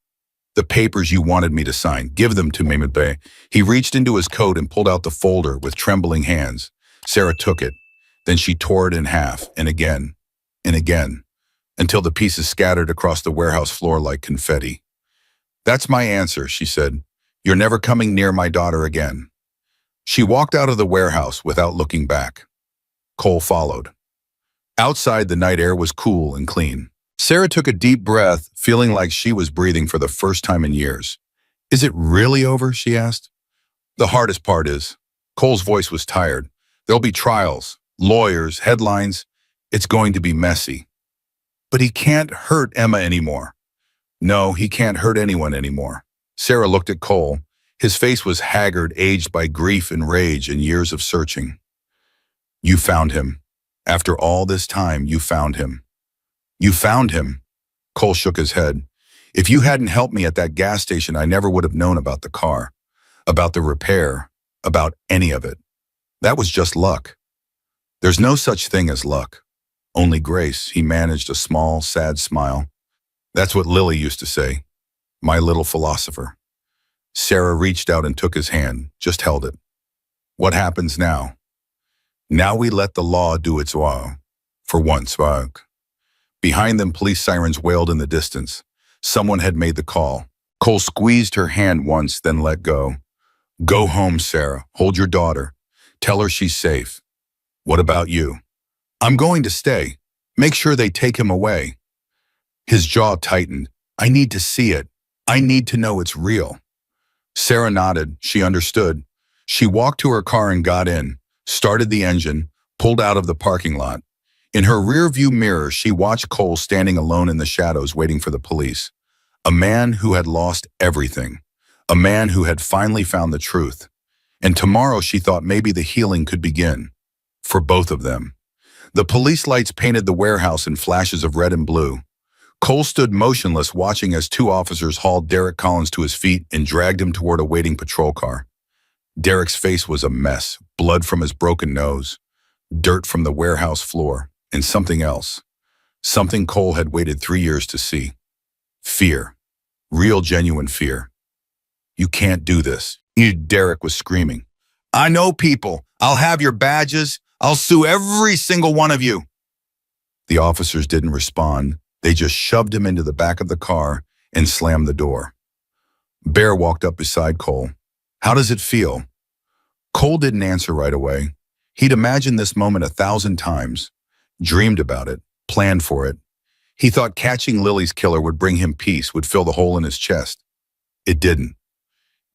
Speaker 2: The papers you wanted me to sign. Give them to me, Mbaye. He reached into his coat and pulled out the folder with trembling hands. Sarah took it. Then she tore it in half, and again, until the pieces scattered across the warehouse floor like confetti. That's my answer, she said. You're never coming near my daughter again. She walked out of the warehouse without looking back. Cole followed. Outside, the night air was cool and clean. Sarah took a deep breath, feeling like she was breathing for the first time in years. Is it really over? She asked. The hardest part is. Cole's voice was tired. There'll be trials, lawyers, headlines. It's going to be messy. But he can't hurt Emma anymore. No, he can't hurt anyone anymore. Sarah looked at Cole. His face was haggard, aged by grief and rage and years of searching. You found him. After all this time, you found him. You found him. Cole shook his head. If you hadn't helped me at that gas station, I never would have known about the car, about the repair, about any of it. That was just luck. There's no such thing as luck. Only grace. He managed a small, sad smile. That's what Lily used to say. My little philosopher. Sarah reached out and took his hand, just held it. What happens now? Now we let the law do its job. For once, Behind them, police sirens wailed in the distance. Someone had made the call. Cole squeezed her hand once, then let go. Go home, Sarah. Hold your daughter. Tell her she's safe. What about you? I'm going to stay. Make sure they take him away. His jaw tightened. I need to see it. I need to know it's real. Sarah nodded. She understood. She walked to her car and got in, started the engine, pulled out of the parking lot. In her rearview mirror, she watched Cole standing alone in the shadows waiting for the police. A man who had lost everything. A man who had finally found the truth. And tomorrow she thought maybe the healing could begin. For both of them. The police lights painted the warehouse in flashes of red and blue. Cole stood motionless, watching as two officers hauled Derek Collins to his feet and dragged him toward a waiting patrol car. Derek's face was a mess, blood from his broken nose, dirt from the warehouse floor, and something else. Something Cole had waited 3 years to see. Fear. Real, genuine fear. You can't do this. Derek was screaming. I know people. I'll have your badges. I'll sue every single one of you. The officers didn't respond. They just shoved him into the back of the car and slammed the door. Bear walked up beside Cole. How does it feel? Cole didn't answer right away. He'd imagined this moment 1,000 times, dreamed about it, planned for it. He thought catching Lily's killer would bring him peace, would fill the hole in his chest. It didn't.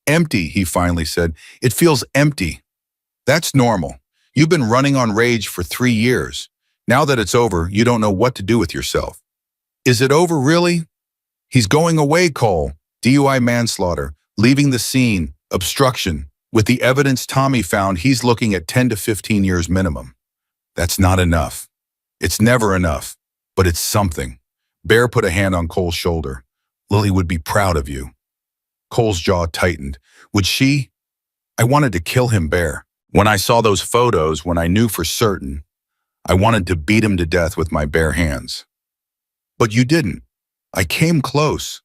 Speaker 2: Empty, he finally said. It feels empty. That's normal. You've been running on rage for 3 years. Now that it's over, you don't know what to do with yourself. Is it over, really? He's going away, Cole. DUI manslaughter, leaving the scene, obstruction. With the evidence Tommy found, he's looking at 10 to 15 years minimum. That's not enough. It's never enough, but it's something. Bear put a hand on Cole's shoulder. Lily would be proud of you. Cole's jaw tightened. Would she? I wanted to kill him, Bear. When I saw those photos, when I knew for certain, I wanted to beat him to death with my bare hands. But you didn't. I came close.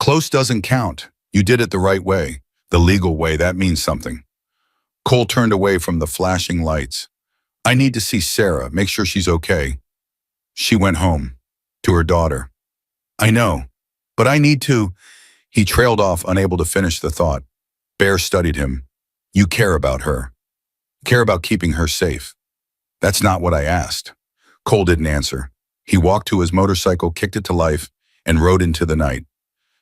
Speaker 2: Close doesn't count. You did it the right way, the legal way. That means something. Cole turned away from the flashing lights. I need to see Sarah, make sure she's okay. She went home, to her daughter. I know, but I need to. He trailed off, unable to finish the thought. Bear studied him. You care about her. Care about keeping her safe. That's not what I asked. Cole didn't answer. He walked to his motorcycle, kicked it to life, and rode into the night.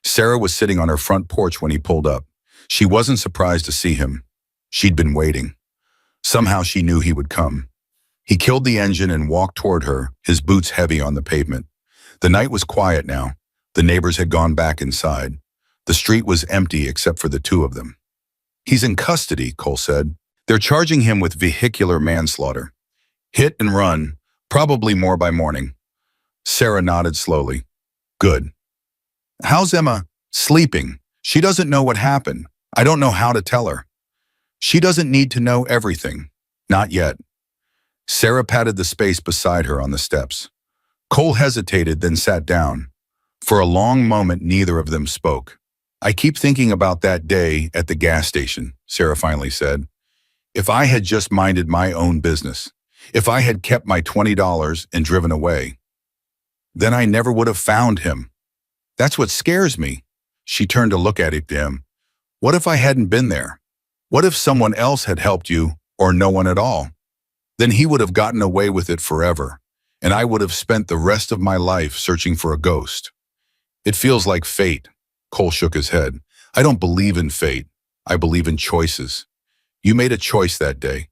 Speaker 2: Sarah was sitting on her front porch when he pulled up. She wasn't surprised to see him. She'd been waiting. Somehow she knew he would come. He killed the engine and walked toward her, his boots heavy on the pavement. The night was quiet now. The neighbors had gone back inside. The street was empty except for the two of them. He's in custody, Cole said. They're charging him with vehicular manslaughter. Hit and run, probably more by morning. Sarah nodded slowly. Good. How's Emma? Sleeping. She doesn't know what happened. I don't know how to tell her. She doesn't need to know everything. Not yet. Sarah patted the space beside her on the steps. Cole hesitated, then sat down. For a long moment, neither of them spoke. I keep thinking about that day at the gas station, Sarah finally said. If I had just minded my own business, if I had kept my $20 and driven away, then I never would have found him. That's what scares me. She turned to look at him. What if I hadn't been there? What if someone else had helped you or no one at all? Then he would have gotten away with it forever, and I would have spent the rest of my life searching for a ghost. It feels like fate. Cole shook his head. I don't believe in fate. I believe in choices. You made a choice that day.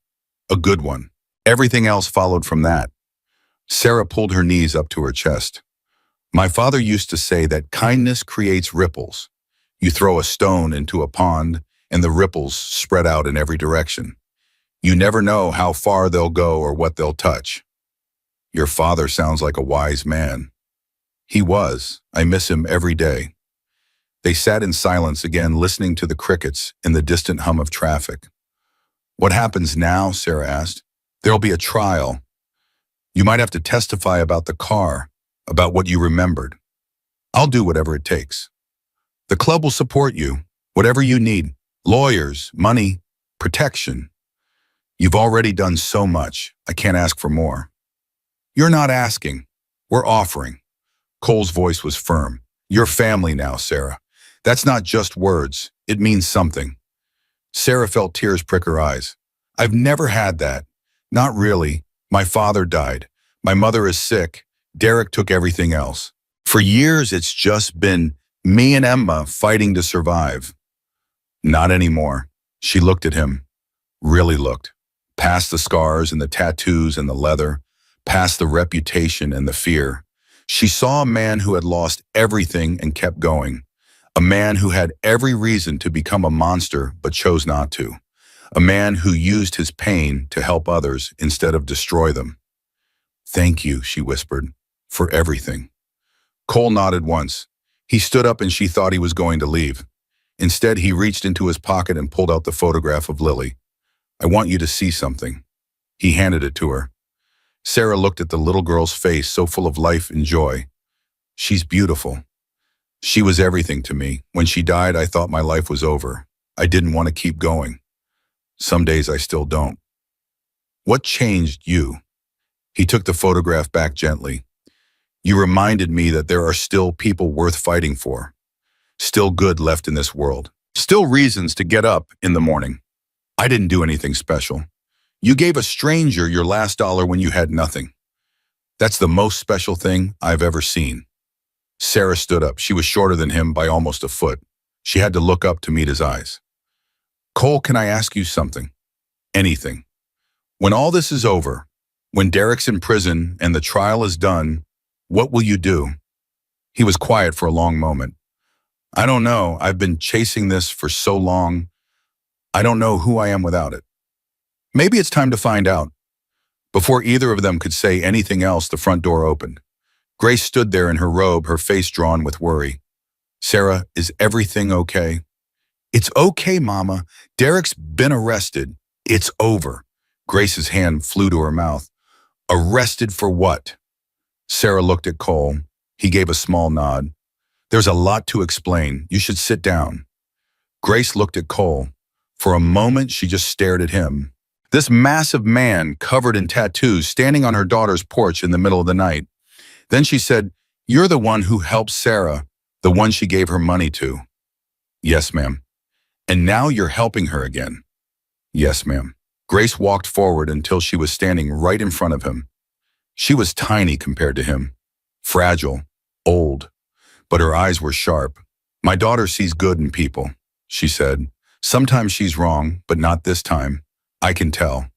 Speaker 2: A good one. Everything else followed from that. Sarah pulled her knees up to her chest. My father used to say that kindness creates ripples. You throw a stone into a pond, and the ripples spread out in every direction. You never know how far they'll go or what they'll touch. Your father sounds like a wise man. He was. I miss him every day. They sat in silence again, listening to the crickets and the distant hum of traffic. What happens now? Sarah asked. There'll be a trial. You might have to testify about the car, about what you remembered. I'll do whatever it takes. The club will support you, whatever you need. Lawyers, money, protection. You've already done so much. I can't ask for more. You're not asking. We're offering. Cole's voice was firm. You're family now, Sarah. That's not just words. It means something. Sarah felt tears prick her eyes. I've never had that. Not really. My father died. My mother is sick. Derek took everything else. For years, it's just been me and Emma fighting to survive. Not anymore. She looked at him. Really looked. Past the scars and the tattoos and the leather. Past the reputation and the fear. She saw a man who had lost everything and kept going. A man who had every reason to become a monster but chose not to. A man who used his pain to help others instead of destroy them. Thank you, she whispered, for everything. Cole nodded once. He stood up and she thought he was going to leave. Instead, he reached into his pocket and pulled out the photograph of Lily. I want you to see something. He handed it to her. Sarah looked at the little girl's face, so full of life and joy. She's beautiful. She was everything to me. When she died, I thought my life was over. I didn't want to keep going. Some days I still don't. What changed you? He took the photograph back gently. You reminded me that there are still people worth fighting for. Still good left in this world. Still reasons to get up in the morning. I didn't do anything special. You gave a stranger your last dollar when you had nothing. That's the most special thing I've ever seen. Sarah stood up. She was shorter than him by almost a foot. She had to look up to meet his eyes. Cole, can I ask you something? Anything. When all this is over, when Derek's in prison and the trial is done, what will you do? He was quiet for a long moment. I don't know. I've been chasing this for so long. I don't know who I am without it. Maybe it's time to find out. Before either of them could say anything else, the front door opened. Grace stood there in her robe, her face drawn with worry. Sarah, is everything okay? It's okay, Mama. Derek's been arrested. It's over. Grace's hand flew to her mouth. Arrested for what? Sarah looked at Cole. He gave a small nod. There's a lot to explain. You should sit down. Grace looked at Cole. For a moment, she just stared at him. This massive man, covered in tattoos, standing on her daughter's porch in the middle of the night. Then she said, You're the one who helped Sarah, the one she gave her money to. Yes, ma'am. And now you're helping her again. Yes, ma'am. Grace walked forward until she was standing right in front of him. She was tiny compared to him. Fragile, old, but her eyes were sharp. My daughter sees good in people, she said. Sometimes she's wrong, but not this time. I can tell.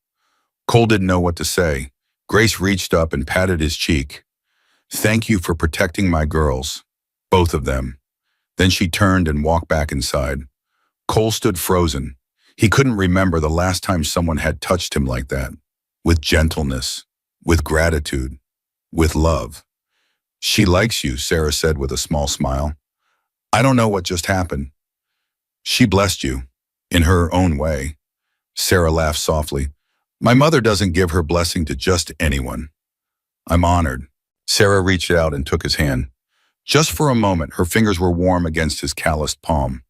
Speaker 2: Cole didn't know what to say. Grace reached up and patted his cheek. Thank you for protecting my girls, both of them. Then she turned and walked back inside. Cole stood frozen. He couldn't remember the last time someone had touched him like that, with gentleness, with gratitude, with love. She likes you, Sarah said with a small smile. I don't know what just happened. She blessed you, in her own way. Sarah laughed softly. My mother doesn't give her blessing to just anyone. I'm honored. Sarah reached out and took his hand. Just for a moment, her fingers were warm against his calloused palm.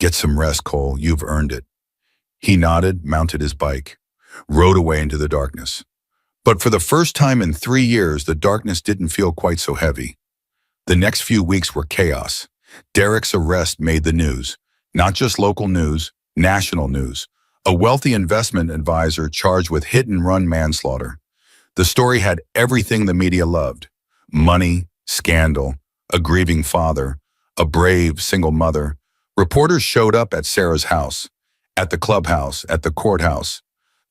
Speaker 2: Get some rest, Cole. You've earned it. He nodded, mounted his bike, rode away into the darkness. But for the first time in 3 years, the darkness didn't feel quite so heavy. The next few weeks were chaos. Derek's arrest made the news. Not just local news, national news. A wealthy investment advisor charged with hit-and-run manslaughter. The story had everything the media loved. Money, scandal, a grieving father, a brave single mother. Reporters showed up at Sarah's house, at the clubhouse, at the courthouse.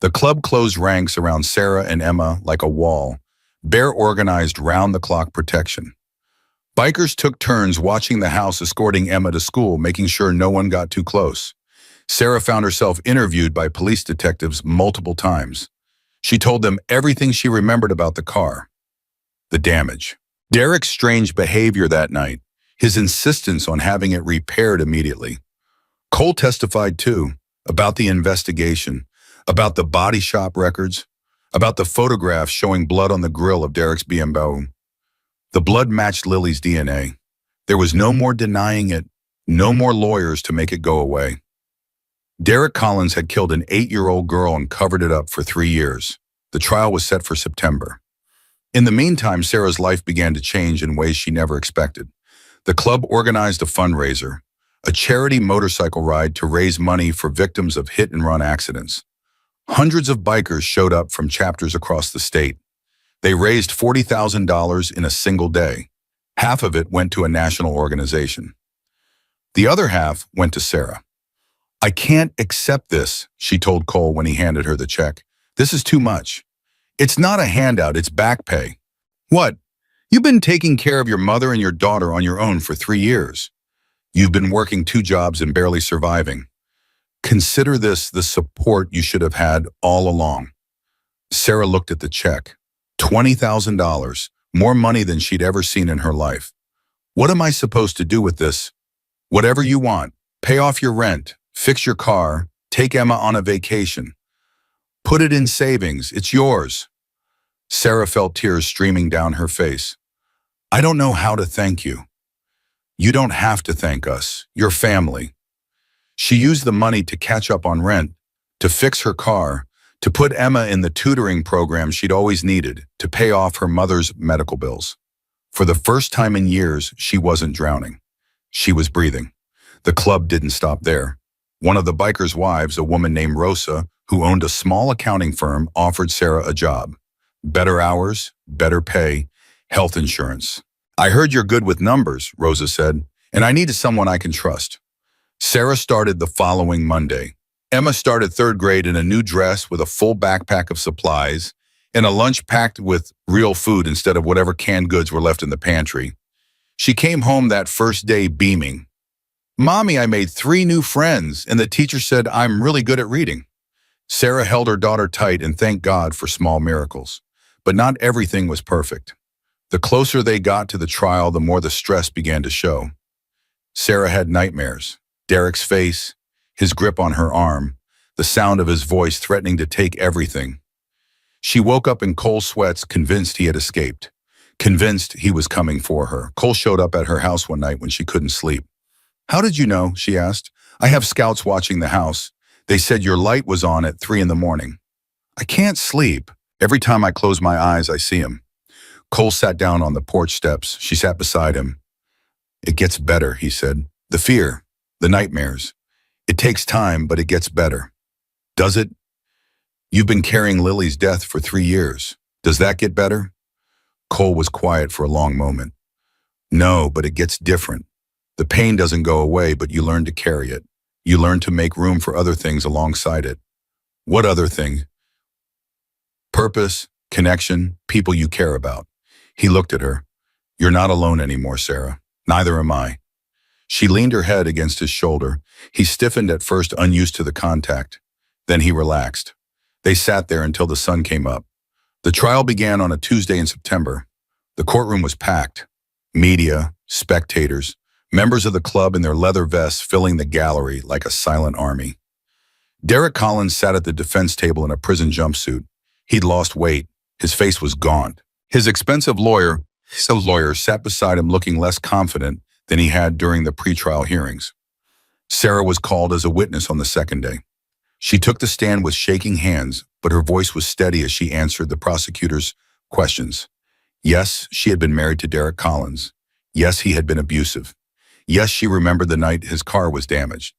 Speaker 2: The club closed ranks around Sarah and Emma like a wall. Bear organized round-the-clock protection. Bikers took turns watching the house, escorting Emma to school, making sure no one got too close. Sarah found herself interviewed by police detectives multiple times. She told them everything she remembered about the car. The damage. Derek's strange behavior that night. His insistence on having it repaired immediately. Cole testified too, about the investigation, about the body shop records, about the photographs showing blood on the grill of Derek's BMW. The blood matched Lily's DNA. There was no more denying it, no more lawyers to make it go away. Derek Collins had killed an 8-year-old girl and covered it up for 3 years. The trial was set for September. In the meantime, Sarah's life began to change in ways she never expected. The club organized a fundraiser, a charity motorcycle ride to raise money for victims of hit-and-run accidents. Hundreds of bikers showed up from chapters across the state. They raised $40,000 in a single day. Half of it went to a national organization. The other half went to Sarah. I can't accept this, she told Cole when he handed her the check. This is too much. It's not a handout, it's back pay. What? You've been taking care of your mother and your daughter on your own for 3 years. You've been working 2 jobs and barely surviving. Consider this the support you should have had all along. Sarah looked at the check. $20,000, more money than she'd ever seen in her life. What am I supposed to do with this? Whatever you want. Pay off your rent, fix your car, take Emma on a vacation. Put it in savings, it's yours. Sarah felt tears streaming down her face. I don't know how to thank you. You don't have to thank us, your family. She used the money to catch up on rent, to fix her car, to put Emma in the tutoring program she'd always needed, to pay off her mother's medical bills. For the first time in years, she wasn't drowning. She was breathing. The club didn't stop there. One of the bikers' wives, a woman named Rosa, who owned a small accounting firm, offered Sarah a job. Better hours, better pay, health insurance. I heard you're good with numbers, Rosa said, and I needed someone I can trust. Sarah started the following Monday. Emma started 3rd grade in a new dress with a full backpack of supplies and a lunch packed with real food instead of whatever canned goods were left in the pantry. She came home that first day beaming. Mommy, I made 3 new friends, and the teacher said I'm really good at reading. Sarah held her daughter tight and thanked God for small miracles. But not everything was perfect. The closer they got to the trial, the more the stress began to show. Sarah had nightmares. Derek's face, his grip on her arm, the sound of his voice threatening to take everything. She woke up in cold sweats, convinced he had escaped, convinced he was coming for her. Cole showed up at her house one night when she couldn't sleep. How did you know? She asked. I have scouts watching the house. They said your light was on at 3 a.m. I can't sleep. Every time I close my eyes, I see him. Cole sat down on the porch steps. She sat beside him. It gets better, he said. The fear, the nightmares. It takes time, but it gets better. Does it? You've been carrying Lily's death for 3 years. Does that get better? Cole was quiet for a long moment. No, but it gets different. The pain doesn't go away, but you learn to carry it. You learn to make room for other things alongside it. What other thing? Purpose, connection, people you care about. He looked at her. You're not alone anymore, Sarah. Neither am I. She leaned her head against his shoulder. He stiffened at first, unused to the contact. Then he relaxed. They sat there until the sun came up. The trial began on a Tuesday in September. The courtroom was packed. Media, spectators, members of the club in their leather vests filling the gallery like a silent army. Derek Collins sat at the defense table in a prison jumpsuit. He'd lost weight. His face was gaunt. His expensive lawyer, The lawyer sat beside him looking less confident than he had during the pretrial hearings. Sarah was called as a witness on the second day. She took the stand with shaking hands, but her voice was steady as she answered the prosecutor's questions. Yes, she had been married to Derek Collins. Yes, he had been abusive. Yes, she remembered the night his car was damaged.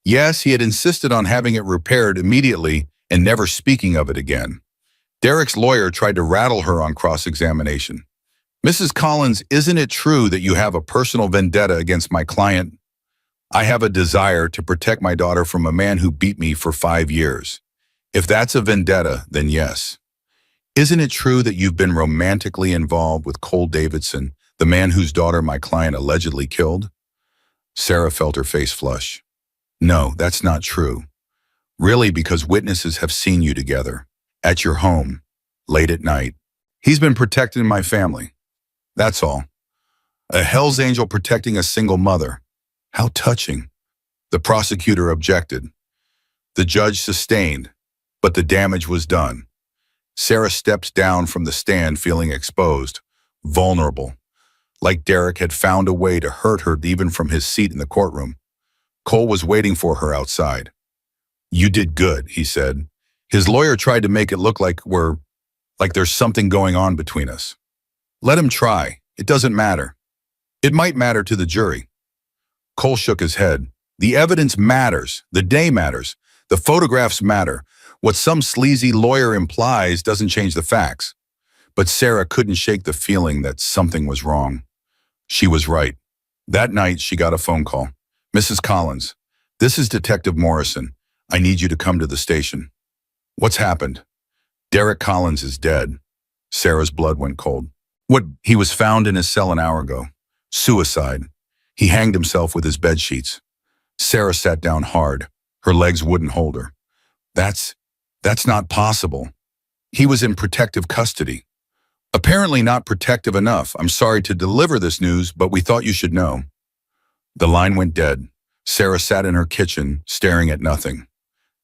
Speaker 2: Yes, he had insisted on having it repaired immediately and never speaking of it again. Derek's lawyer tried to rattle her on cross-examination. Mrs. Collins, isn't it true that you have a personal vendetta against my client? I have a desire to protect my daughter from a man who beat me for 5 years. If that's a vendetta, then yes. Isn't it true that you've been romantically involved with Cole Davidson, the man whose daughter my client allegedly killed? Sarah felt her face flush. No, that's not true. Really, because witnesses have seen you together, at your home, late at night. He's been protecting my family. That's all. A Hell's Angel protecting a single mother. How touching. The prosecutor objected. The judge sustained, but the damage was done. Sarah steps down from the stand feeling exposed, vulnerable, like Derek had found a way to hurt her even from his seat in the courtroom. Cole was waiting for her outside. You did good, he said. His lawyer tried to make it look like there's something going on between us. Let him try. It doesn't matter. It might matter to the jury. Cole shook his head. The evidence matters. The day matters. The photographs matter. What some sleazy lawyer implies doesn't change the facts. But Sarah couldn't shake the feeling that something was wrong. She was right. That night, she got a phone call. Mrs. Collins, this is Detective Morrison. I need you to come to the station. What's happened? Derek Collins is dead. Sarah's blood went cold. What? He was found in his cell an hour ago. Suicide. He hanged himself with his bedsheets. Sarah sat down hard. Her legs wouldn't hold her. That's not possible. He was in protective custody. Apparently not protective enough. I'm sorry to deliver this news, but we thought you should know. The line went dead. Sarah sat in her kitchen, staring at nothing.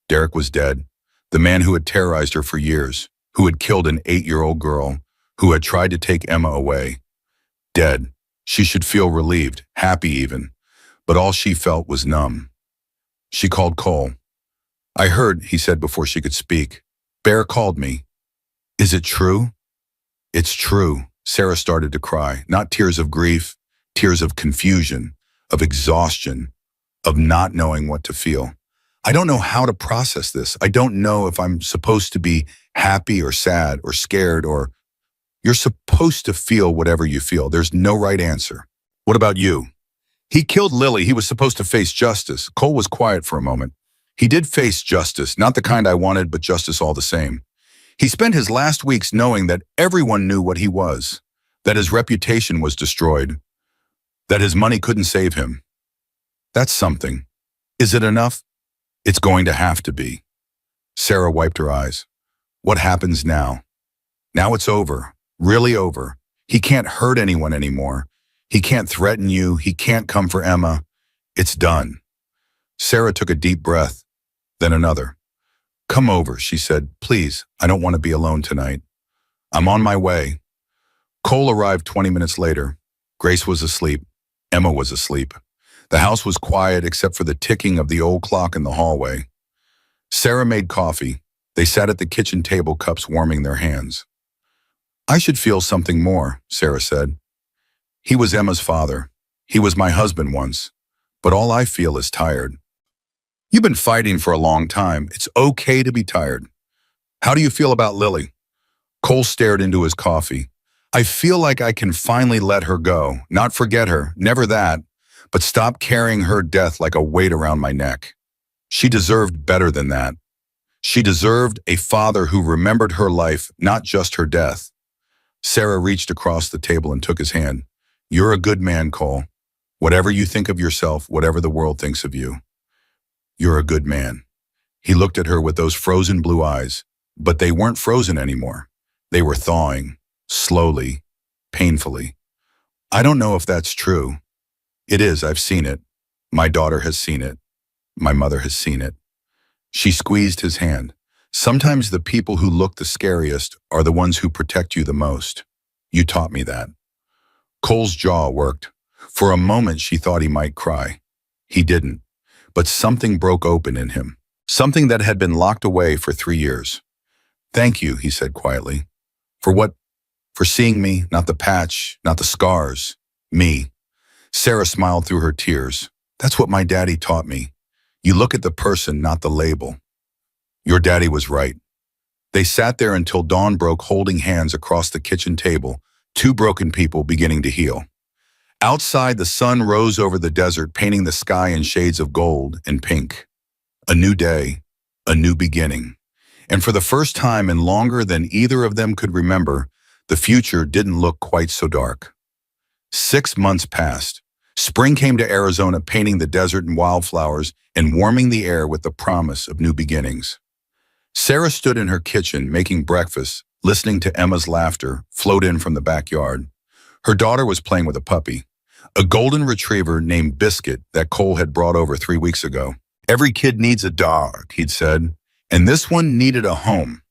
Speaker 2: Derek was dead. The man who had terrorized her for years, who had killed an 8-year-old girl, who had tried to take Emma away. Dead. She should feel relieved, happy even, but all she felt was numb. She called Cole. I heard, he said before she could speak. Bear called me. Is it true? It's true. Sarah started to cry, not tears of grief, tears of confusion, of exhaustion, of not knowing what to feel. I don't know how to process this. I don't know if I'm supposed to be happy or sad or scared or... You're supposed to feel whatever you feel. There's no right answer. What about you? He killed Lily. He was supposed to face justice. Cole was quiet for a moment. He did face justice, not the kind I wanted, but justice all the same. He spent his last weeks knowing that everyone knew what he was, that his reputation was destroyed, that his money couldn't save him. That's something. Is it enough? It's going to have to be. Sarah wiped her eyes. What happens now? Now it's over. Really over. He can't hurt anyone anymore. He can't threaten you. He can't come for Emma. It's done. Sarah took a deep breath, then another. Come over, she said. Please, I don't want to be alone tonight. I'm on my way. Cole arrived 20 minutes later. Grace was asleep. Emma was asleep. The house was quiet except for the ticking of the old clock in the hallway. Sarah made coffee. They sat at the kitchen table, cups warming their hands. I should feel something more, Sarah said. He was Emma's father. He was my husband once. But all I feel is tired. You've been fighting for a long time. It's okay to be tired. How do you feel about Lily? Cole stared into his coffee. I feel like I can finally let her go, not forget her, never that, but stop carrying her death like a weight around my neck. She deserved better than that. She deserved a father who remembered her life, not just her death. Sarah reached across the table and took his hand. You're a good man, Cole. Whatever you think of yourself, whatever the world thinks of you. You're a good man. He looked at her with those frozen blue eyes, but they weren't frozen anymore. They were thawing, slowly, painfully. I don't know if that's true. It is, I've seen it. My daughter has seen it. My mother has seen it. She squeezed his hand. Sometimes the people who look the scariest are the ones who protect you the most. You taught me that. Cole's jaw worked. For a moment, she thought he might cry. He didn't. But something broke open in him. Something that had been locked away for 3 years. Thank you, he said quietly. For what? For seeing me, not the patch, not the scars. Me. Sarah smiled through her tears. That's what my daddy taught me. You look at the person, not the label. Your daddy was right. They sat there until dawn broke, holding hands across the kitchen table, two broken people beginning to heal. Outside, the sun rose over the desert, painting the sky in shades of gold and pink. A new day, a new beginning. And for the first time in longer than either of them could remember, the future didn't look quite so dark. 6 months passed. Spring came to Arizona, painting the desert in wildflowers and warming the air with the promise of new beginnings. Sarah stood in her kitchen making breakfast, listening to Emma's laughter float in from the backyard. Her daughter was playing with a puppy, a golden retriever named Biscuit that Cole had brought over 3 weeks ago. Every kid needs a dog, he'd said, and this one needed a home.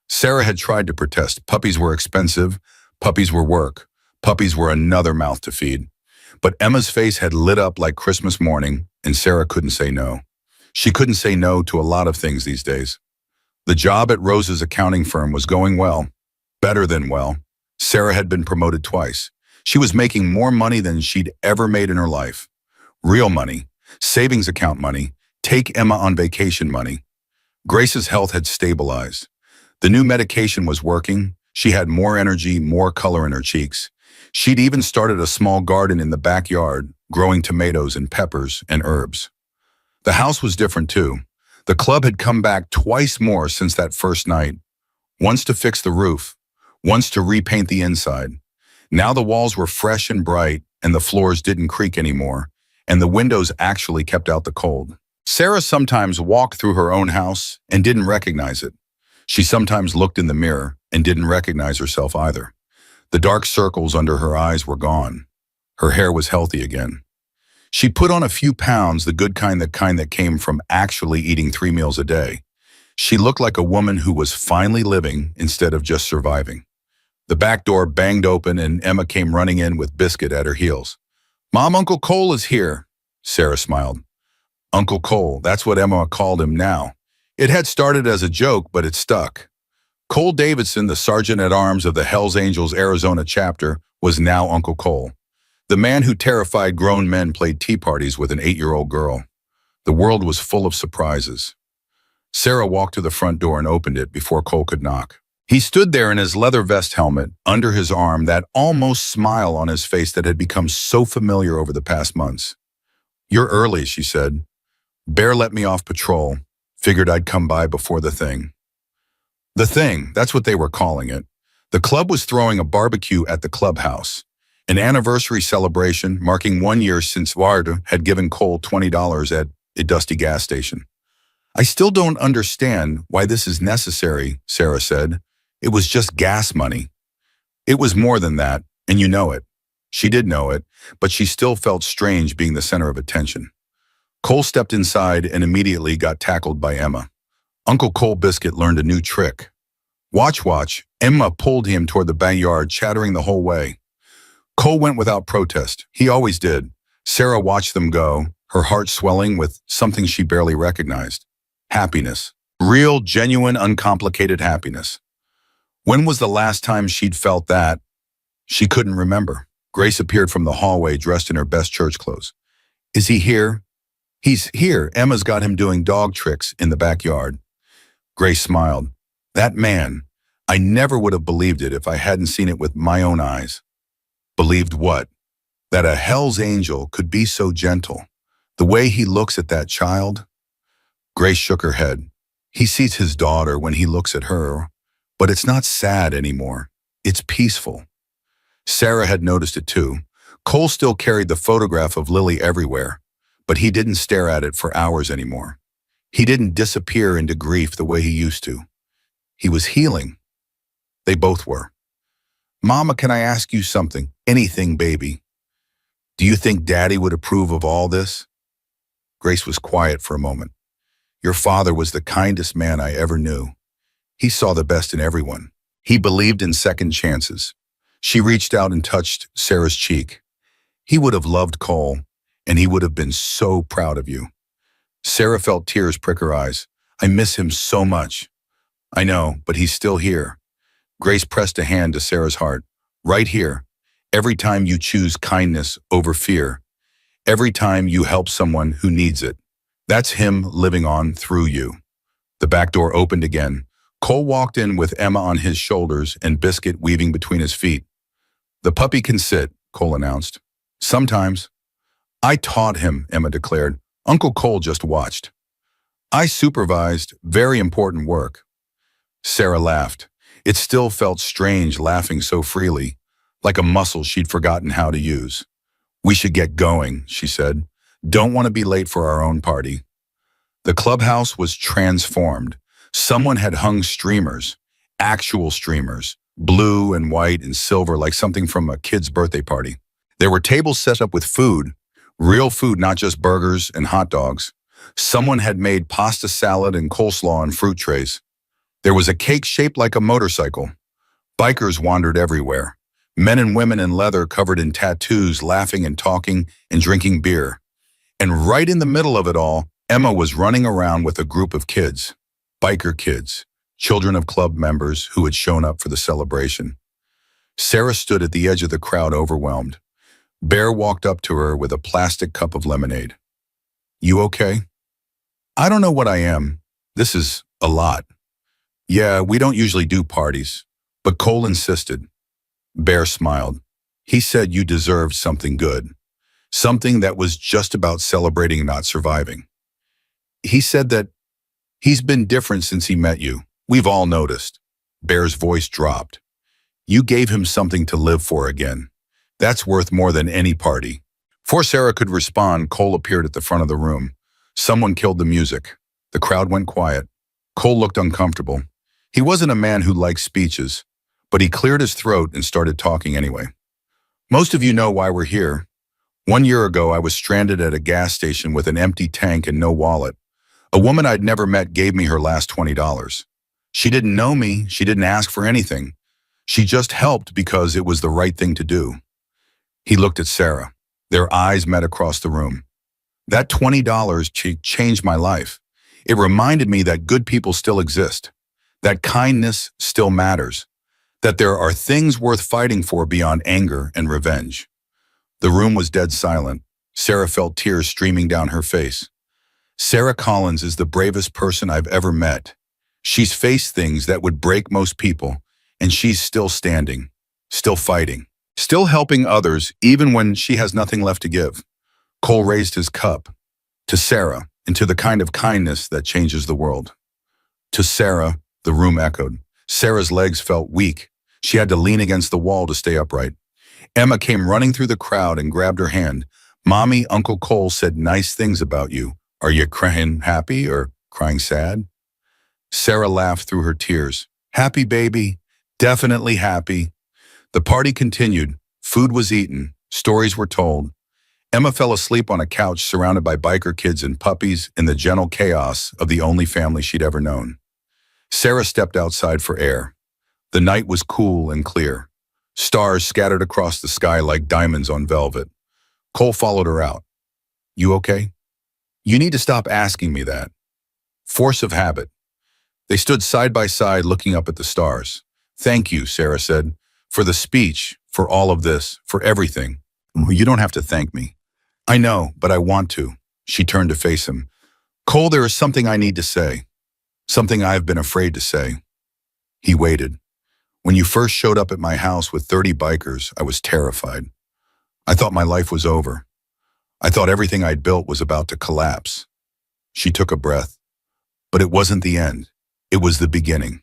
Speaker 2: Sarah had tried to protest. Puppies were expensive, puppies were work, puppies were another mouth to feed. But Emma's face had lit up like Christmas morning, and Sarah couldn't say no. She couldn't say no to a lot of things these days. The job at Rose's accounting firm was going well, better than well. Sarah had been promoted twice. She was making more money than she'd ever made in her life. Real money, savings account money, take Emma on vacation money. Grace's health had stabilized. The new medication was working. She had more energy, more color in her cheeks. She'd even started a small garden in the backyard, growing tomatoes and peppers and herbs. The house was different too. The club had come back twice more since that first night. Once to fix the roof, once to repaint the inside. Now the walls were fresh and bright, and the floors didn't creak anymore, and the windows actually kept out the cold. Sarah sometimes walked through her own house and didn't recognize it. She sometimes looked in the mirror and didn't recognize herself either. The dark circles under her eyes were gone. Her hair was healthy again. She put on a few pounds, the good kind that came from actually eating 3 meals a day. She looked like a woman who was finally living instead of just surviving. The back door banged open and Emma came running in with Biscuit at her heels. "Mom, Uncle Cole is here," Sarah smiled. Uncle Cole, that's what Emma called him now. It had started as a joke, but it stuck. Cole Davidson, the sergeant-at-arms of the Hells Angels Arizona chapter, was now Uncle Cole. The man who terrified grown men played tea parties with an 8-year-old girl. The world was full of surprises. Sarah walked to the front door and opened it before Cole could knock. He stood there in his leather vest helmet, under his arm, that almost smile on his face that had become so familiar over the past months. "You're early," she said. "Bear let me off patrol. Figured I'd come by before the thing." The thing, that's what they were calling it. The club was throwing a barbecue at the clubhouse. An anniversary celebration marking 1 year since Varda had given Cole $20 at a dusty gas station. "I still don't understand why this is necessary," Sarah said. "It was just gas money." It was more than that, and you know it. She did know it, but she still felt strange being the center of attention. Cole stepped inside and immediately got tackled by Emma. Uncle Cole Biscuit learned a new trick. Watch. Emma pulled him toward the backyard, chattering the whole way. Cole went without protest. He always did. Sarah watched them go, her heart swelling with something she barely recognized. Happiness. Real, genuine, uncomplicated happiness. When was the last time she'd felt that? She couldn't remember. Grace appeared from the hallway dressed in her best church clothes. "Is he here?" "He's here. Emma's got him doing dog tricks in the backyard." Grace smiled. "That man, I never would have believed it if I hadn't seen it with my own eyes." Believed what? That a Hell's Angel could be so gentle. The way he looks at that child. Grace shook her head. He sees his daughter when he looks at her, but it's not sad anymore. It's peaceful. Sarah had noticed it too. Cole still carried the photograph of Lily everywhere, but he didn't stare at it for hours anymore. He didn't disappear into grief the way he used to. He was healing. They both were. "Mama, can I ask you something? Anything, baby. Do you think Daddy would approve of all this?" Grace was quiet for a moment. "Your father was the kindest man I ever knew. He saw the best in everyone. He believed in second chances. She reached out and touched Sarah's cheek. He would have loved Cole, and he would have been so proud of you. Sarah felt tears prick her eyes. I miss him so much. I know, but he's still here. Grace pressed a hand to Sarah's heart. Right here. Every time you choose kindness over fear. Every time you help someone who needs it. That's him living on through you. The back door opened again. Cole walked in with Emma on his shoulders and Biscuit weaving between his feet. The puppy can sit, Cole announced. Sometimes. I taught him, Emma declared. Uncle Cole just watched. I supervised very important work. Sarah laughed. It still felt strange laughing so freely, like a muscle she'd forgotten how to use. We should get going, she said. Don't want to be late for our own party. The clubhouse was transformed. Someone had hung streamers, actual streamers, blue and white and silver like something from a kid's birthday party. There were tables set up with food, real food, not just burgers and hot dogs. Someone had made pasta salad and coleslaw on fruit trays. There was a cake shaped like a motorcycle. Bikers wandered everywhere. Men and women in leather covered in tattoos, laughing and talking and drinking beer. And right in the middle of it all, Emma was running around with a group of kids. Biker kids, children of club members who had shown up for the celebration. Sarah stood at the edge of the crowd, overwhelmed. Bear walked up to her with a plastic cup of lemonade. You okay? I don't know what I am. This is a lot. Yeah, we don't usually do parties, but Cole insisted. Bear smiled. He said you deserved something good. Something that was just about celebrating, not surviving. He said that he's been different since he met you. We've all noticed. Bear's voice dropped. You gave him something to live for again. That's worth more than any party. Before Sarah could respond, Cole appeared at the front of the room. Someone killed the music. The crowd went quiet. Cole looked uncomfortable. He wasn't a man who liked speeches, but he cleared his throat and started talking anyway. Most of you know why we're here. 1 year ago, I was stranded at a gas station with an empty tank and no wallet. A woman I'd never met gave me her last $20. She didn't know me. She didn't ask for anything. She just helped because it was the right thing to do. He looked at Sarah. Their eyes met across the room. That $20 changed my life. It reminded me that good people still exist, that kindness still matters, that there are things worth fighting for beyond anger and revenge. The room was dead silent. Sarah felt tears streaming down her face. Sarah Collins is the bravest person I've ever met. She's faced things that would break most people, and she's still standing, still fighting, still helping others even when she has nothing left to give. Cole raised his cup. To Sarah, and to the kind of kindness that changes the world. To Sarah, the room echoed. Sarah's legs felt weak. She had to lean against the wall to stay upright. Emma came running through the crowd and grabbed her hand. Mommy, Uncle Cole said nice things about you. Are you crying happy or crying sad? Sarah laughed through her tears. Happy, baby. Definitely happy. The party continued. Food was eaten. Stories were told. Emma fell asleep on a couch surrounded by biker kids and puppies in the gentle chaos of the only family she'd ever known. Sarah stepped outside for air. The night was cool and clear. Stars scattered across the sky like diamonds on velvet. Cole followed her out. You okay? You need to stop asking me that. Force of habit. They stood side by side looking up at the stars. Thank you, Sarah said, for the speech, for all of this, for everything. You don't have to thank me. I know, but I want to. She turned to face him. Cole, there is something I need to say. Something I've been afraid to say. He waited. When you first showed up at my house with 30 bikers, I was terrified. I thought my life was over. I thought everything I'd built was about to collapse. She took a breath. But it wasn't the end. It was the beginning.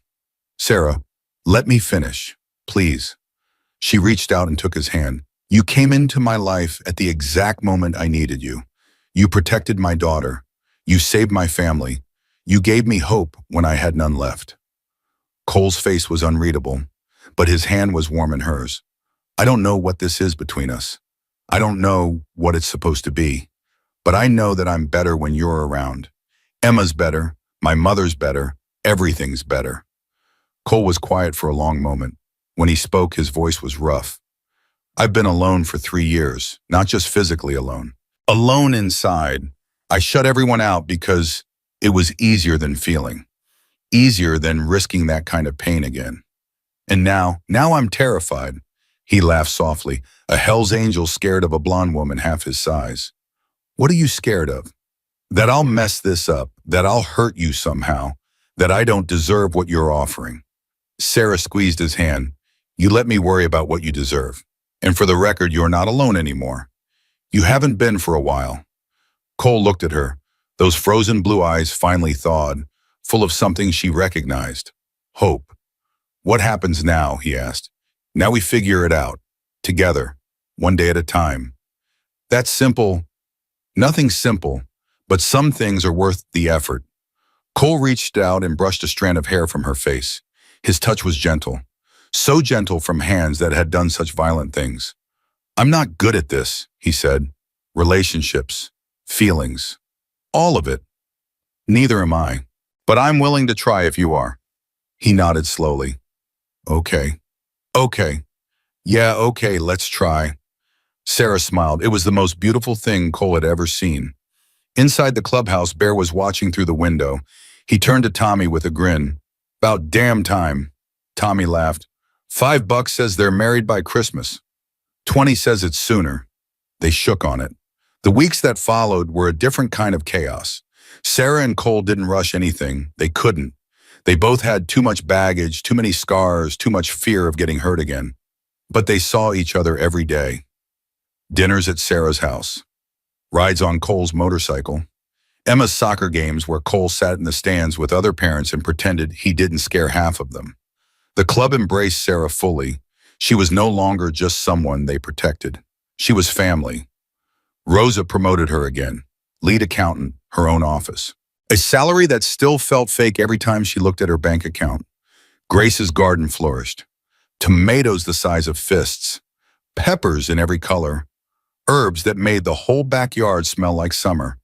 Speaker 2: Sarah, let me finish, please. She reached out and took his hand. You came into my life at the exact moment I needed you. You protected my daughter. You saved my family. You gave me hope when I had none left. Cole's face was unreadable, but his hand was warm in hers. I don't know what this is between us. I don't know what it's supposed to be, but I know that I'm better when you're around. Emma's better, my mother's better, everything's better. Cole was quiet for a long moment. When he spoke, his voice was rough. I've been alone for 3 years, not just physically alone. Alone inside. I shut everyone out because it was easier than feeling. Easier than risking that kind of pain again. And now I'm terrified. He laughed softly, a Hell's Angel scared of a blonde woman half his size. What are you scared of? That I'll mess this up, that I'll hurt you somehow, that I don't deserve what you're offering. Sarah squeezed his hand. You let me worry about what you deserve. And for the record, you're not alone anymore. You haven't been for a while. Cole looked at her. Those frozen blue eyes finally thawed, full of something she recognized. Hope. What happens now? He asked. Now we figure it out. Together. One day at a time. That's simple. Nothing's simple, but some things are worth the effort. Cole reached out and brushed a strand of hair from her face. His touch was gentle. So gentle from hands that had done such violent things. I'm not good at this, he said. Relationships. Feelings. All of it. Neither am I. But I'm willing to try if you are. He nodded slowly. Okay. Okay. Yeah, okay, let's try. Sarah smiled. It was the most beautiful thing Cole had ever seen. Inside the clubhouse, Bear was watching through the window. He turned to Tommy with a grin. About damn time. Tommy laughed. $5 says they're married by Christmas. 20 says it's sooner. They shook on it. The weeks that followed were a different kind of chaos. Sarah and Cole didn't rush anything. They couldn't. They both had too much baggage, too many scars, too much fear of getting hurt again. But they saw each other every day. Dinners at Sarah's house. Rides on Cole's motorcycle. Emma's soccer games where Cole sat in the stands with other parents and pretended he didn't scare half of them. The club embraced Sarah fully. She was no longer just someone they protected. She was family. Rosa promoted her again. Lead accountant, her own office. A salary that still felt fake every time she looked at her bank account. Grace's garden flourished. Tomatoes the size of fists. Peppers in every color. Herbs that made the whole backyard smell like summer.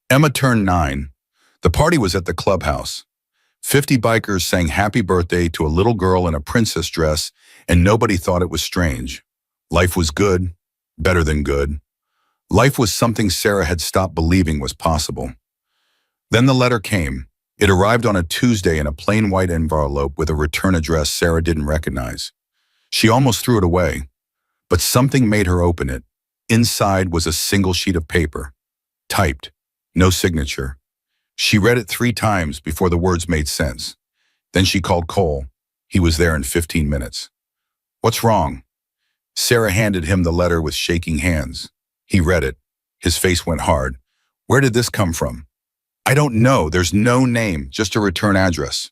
Speaker 2: Emma turned 9. The party was at the clubhouse. 50 bikers sang happy birthday to a little girl in a princess dress, and nobody thought it was strange. Life was good, better than good. Life was something Sarah had stopped believing was possible. Then the letter came. It arrived on a Tuesday in a plain white envelope with a return address Sarah didn't recognize. She almost threw it away, but something made her open it. Inside was a single sheet of paper, typed, no signature. She read it 3 times before the words made sense. Then she called Cole. He was there in 15 minutes. What's wrong? Sarah handed him the letter with shaking hands. He read it. His face went hard. Where did this come from? I don't know. There's no name, just a return address.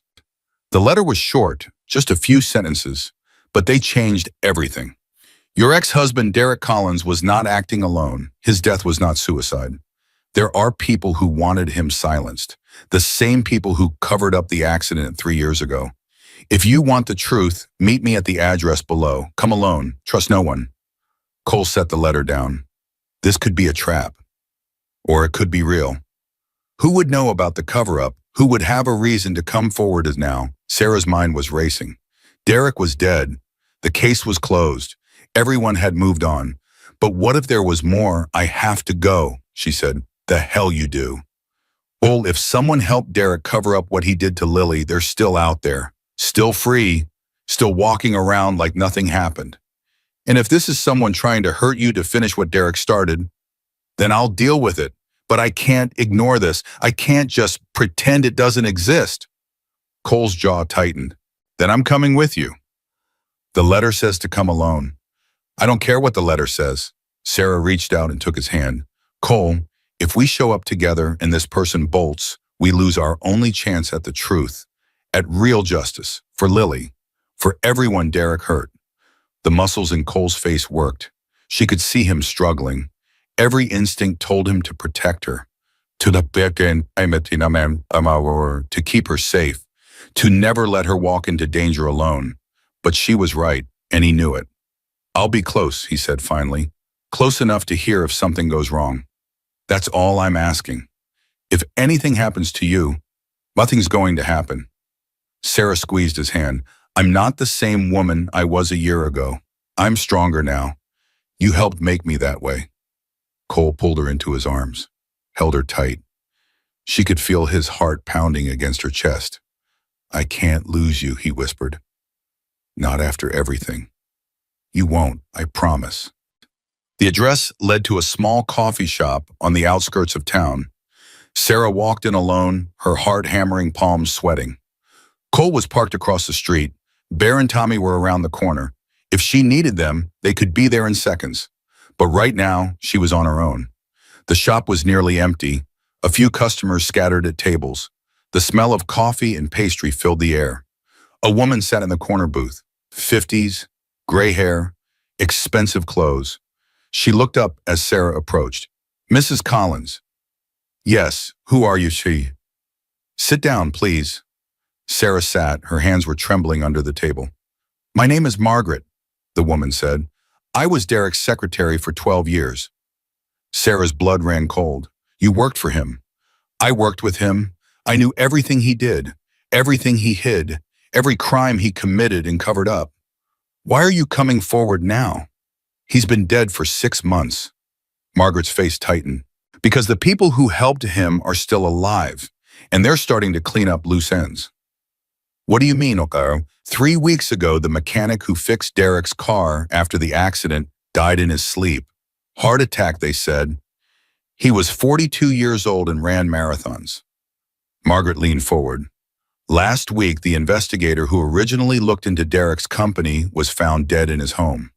Speaker 2: The letter was short, just a few sentences, but they changed everything. Your ex-husband, Derek Collins, was not acting alone. His death was not suicide. There are people who wanted him silenced, the same people who covered up the accident 3 years ago. If you want the truth, meet me at the address below. Come alone. Trust no one. Cole set the letter down. This could be a trap. Or it could be real. Who would know about the cover-up? Who would have a reason to come forward as now? Sarah's mind was racing. Derek was dead. The case was closed. Everyone had moved on. But what if there was more? I have to go, she said. The hell you do. Well, if someone helped Derek cover up what he did to Lily, they're still out there. Still free. Still walking around like nothing happened. And if this is someone trying to hurt you to finish what Derek started, then I'll deal with it. But I can't ignore this. I can't just pretend it doesn't exist. Cole's jaw tightened. Then I'm coming with you. The letter says to come alone. I don't care what the letter says. Sarah reached out and took his hand. Cole, if we show up together and this person bolts, we lose our only chance at the truth, at real justice, for Lily, for everyone Derek hurt. The muscles in Cole's face worked. She could see him struggling. Every instinct told him to protect her, to keep her safe, to never let her walk into danger alone. But she was right, and he knew it. I'll be close, he said finally, close enough to hear if something goes wrong. That's all I'm asking. If anything happens to you, nothing's going to happen. Sarah squeezed his hand. I'm not the same woman I was a year ago. I'm stronger now. You helped make me that way. Cole pulled her into his arms, held her tight. She could feel his heart pounding against her chest. I can't lose you, he whispered. Not after everything. You won't, I promise. The address led to a small coffee shop on the outskirts of town. Sarah walked in alone, her heart hammering, palms sweating. Cole was parked across the street. Bear and Tommy were around the corner. If she needed them, they could be there in seconds. But right now, she was on her own. The shop was nearly empty, a few customers scattered at tables. The smell of coffee and pastry filled the air. A woman sat in the corner booth, 50s, gray hair, expensive clothes. She looked up as Sarah approached. Mrs. Collins. Yes, who are you, she? Sit down, please. Sarah sat, her hands were trembling under the table. My name is Margaret, the woman said. I was Derek's secretary for 12 years. Sarah's blood ran cold. You worked for him. I worked with him. I knew everything he did, everything he hid, every crime he committed and covered up. Why are you coming forward now? He's been dead for 6 months. Margaret's face tightened. Because the people who helped him are still alive, and they're starting to clean up loose ends. What do you mean, Okaro? 3 weeks ago, the mechanic who fixed Derek's car after the accident died in his sleep. Heart attack, they said. He was 42 years old and ran marathons. Margaret leaned forward. Last week, the investigator who originally looked into Derek's company was found dead in his home.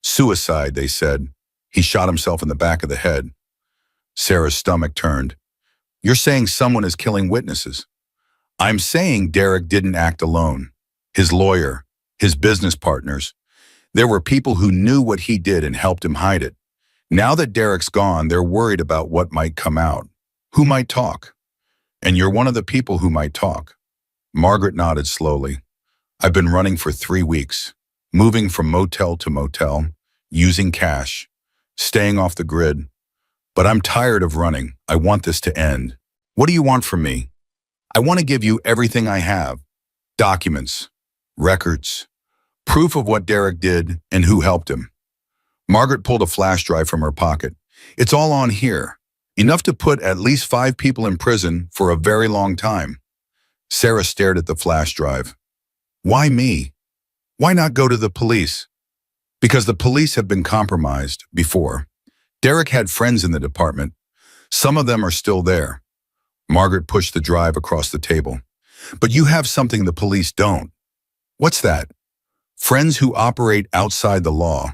Speaker 2: Suicide, they said. He shot himself in the back of the head. Sarah's stomach turned. You're saying someone is killing witnesses. I'm saying Derek didn't act alone. His lawyer, his business partners. There were people who knew what he did and helped him hide it. Now that Derek's gone, they're worried about what might come out. Who might talk? And you're one of the people who might talk. Margaret nodded slowly. I've been running for 3 weeks, moving from motel to motel, using cash, staying off the grid. But I'm tired of running. I want this to end. What do you want from me? I want to give you everything I have. Documents, records, proof of what Derek did and who helped him. Margaret pulled a flash drive from her pocket. It's all on here. Enough to put at least 5 people in prison for a very long time. Sarah stared at the flash drive. Why me? Why not go to the police? Because the police have been compromised before. Derek had friends in the department. Some of them are still there. Margaret pushed the drive across the table. But you have something the police don't. What's that? Friends who operate outside the law.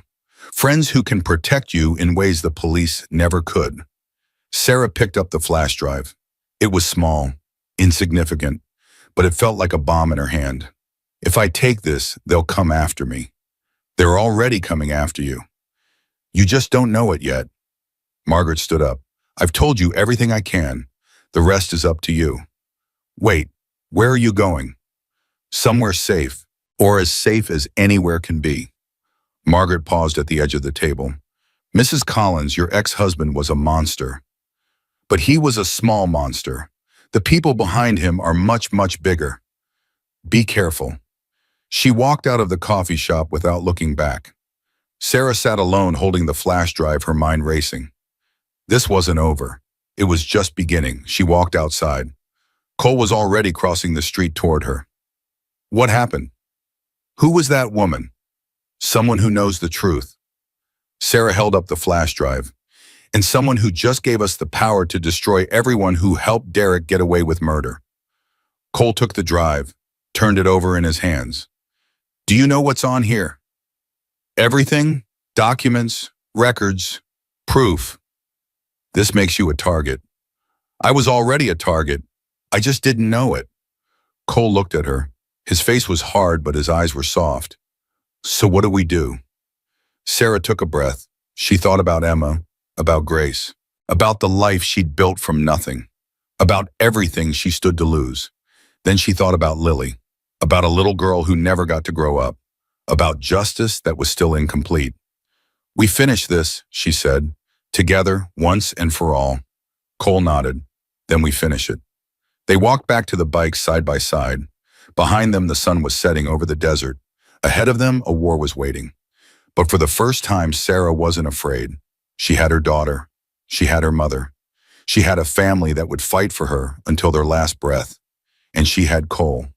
Speaker 2: Friends who can protect you in ways the police never could. Sarah picked up the flash drive. It was small, insignificant, but it felt like a bomb in her hand. If I take this, they'll come after me. They're already coming after you. You just don't know it yet. Margaret stood up. I've told you everything I can. The rest is up to you. Wait, where are you going? Somewhere safe, or as safe as anywhere can be. Margaret paused at the edge of the table. Mrs. Collins, your ex-husband was a monster. But he was a small monster. The people behind him are much, much bigger. Be careful. She walked out of the coffee shop without looking back. Sarah sat alone holding the flash drive, her mind racing. This wasn't over. It was just beginning. She walked outside. Cole was already crossing the street toward her. What happened? Who was that woman? Someone who knows the truth. Sarah held up the flash drive. And someone who just gave us the power to destroy everyone who helped Derek get away with murder. Cole took the drive, turned it over in his hands. Do you know what's on here? Everything, documents, records, proof. This makes you a target. I was already a target. I just didn't know it. Cole looked at her. His face was hard, but his eyes were soft. So what do we do? Sarah took a breath. She thought about Emma, about Grace, about the life she'd built from nothing, about everything she stood to lose. Then she thought about Lily, about a little girl who never got to grow up, about justice that was still incomplete. We finish this, she said, together, once and for all. Cole nodded. Then we finish it. They walked back to the bikes side by side. Behind them, the sun was setting over the desert. Ahead of them, a war was waiting. But for the first time, Sarah wasn't afraid. She had her daughter. She had her mother. She had a family that would fight for her until their last breath. And she had Cole,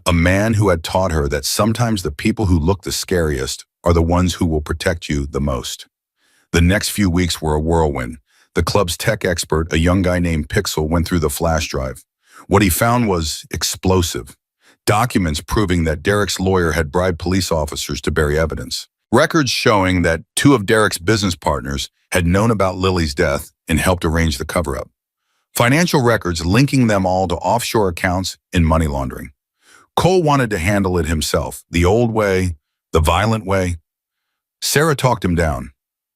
Speaker 2: a man who had taught her that sometimes the people who look the scariest are the ones who will protect you the most. The next few weeks were a whirlwind. The club's tech expert, a young guy named Pixel, went through the flash drive. What he found was explosive. Documents proving that Derek's lawyer had bribed police officers to bury evidence. Records showing that two of Derek's business partners had known about Lily's death and helped arrange the cover-up. Financial records linking them all to offshore accounts and money laundering. Cole wanted to handle it himself, the old way, the violent way. Sarah talked him down.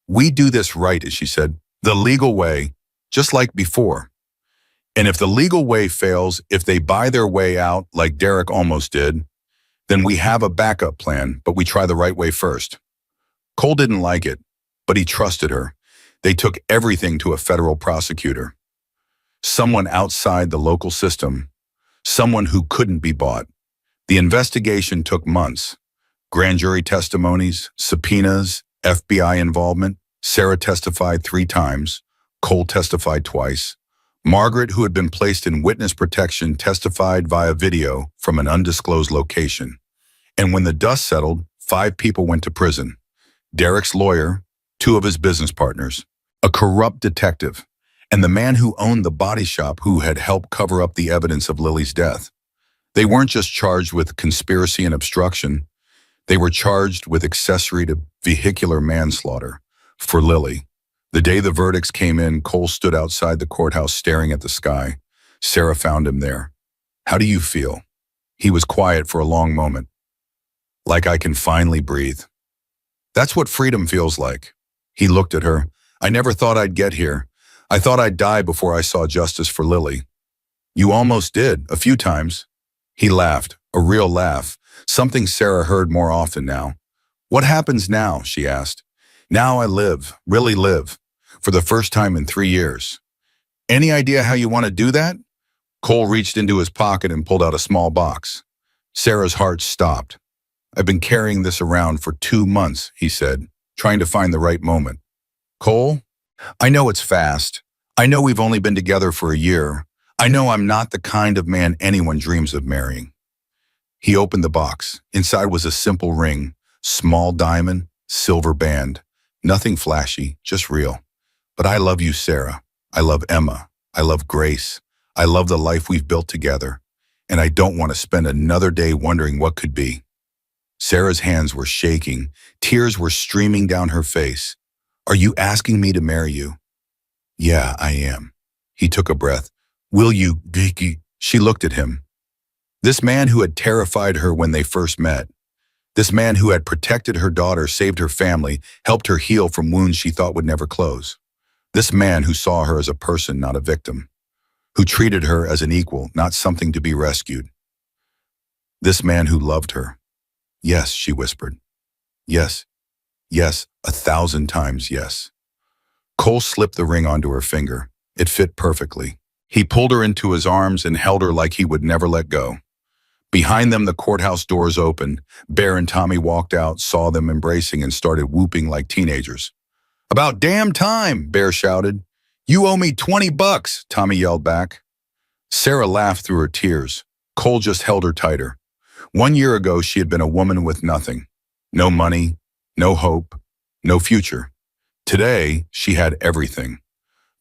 Speaker 2: "We do this right," as she said, "the legal way, just like before. And if the legal way fails, if they buy their way out like Derek almost did, then we have a backup plan, but we try the right way first." Cole didn't like it, but he trusted her. They took everything to a federal prosecutor. Someone outside the local system, someone who couldn't be bought. The investigation took months. Grand jury testimonies, subpoenas, FBI involvement. Sarah testified 3 times. Cole testified twice. Margaret, who had been placed in witness protection, testified via video from an undisclosed location. And when the dust settled, 5 people went to prison. Derek's lawyer, 2 of his business partners, a corrupt detective, and the man who owned the body shop who had helped cover up the evidence of Lily's death. They weren't just charged with conspiracy and obstruction. They were charged with accessory to vehicular manslaughter for Lily. The day the verdicts came in, Cole stood outside the courthouse staring at the sky. Sarah found him there. "How do you feel?" He was quiet for a long moment. "Like I can finally breathe." "That's what freedom feels like." He looked at her. "I never thought I'd get here. I thought I'd die before I saw justice for Lily." "You almost did, a few times." He laughed, a real laugh, something Sarah heard more often now. "What happens now?" she asked. "Now I live, really live, for the first time in 3 years." "Any idea how you want to do that?" Cole reached into his pocket and pulled out a small box. Sarah's heart stopped. "I've been carrying this around for 2 months, he said, trying to find the right moment. "Cole, I know it's fast. I know we've only been together for a year. I know I'm not the kind of man anyone dreams of marrying." He opened the box. Inside was a simple ring, small diamond, silver band. Nothing flashy, just real. "But I love you, Sarah. I love Emma. I love Grace. I love the life we've built together. And I don't want to spend another day wondering what could be." Sarah's hands were shaking. Tears were streaming down her face. "Are you asking me to marry you?" "Yeah, I am." He took a breath. "Will you, Geeky?" She looked at him. This man who had terrified her when they first met. This man who had protected her daughter, saved her family, helped her heal from wounds she thought would never close. This man who saw her as a person, not a victim. Who treated her as an equal, not something to be rescued. This man who loved her. "Yes," she whispered. "Yes, yes, 1,000 times yes." Cole slipped the ring onto her finger. It fit perfectly. He pulled her into his arms and held her like he would never let go. Behind them, the courthouse doors opened. Bear and Tommy walked out, saw them embracing, and started whooping like teenagers. "About damn time," Bear shouted. "You owe me $20, Tommy yelled back. Sarah laughed through her tears. Cole just held her tighter. 1 year ago, she had been a woman with nothing. No money, no hope, no future. Today, she had everything.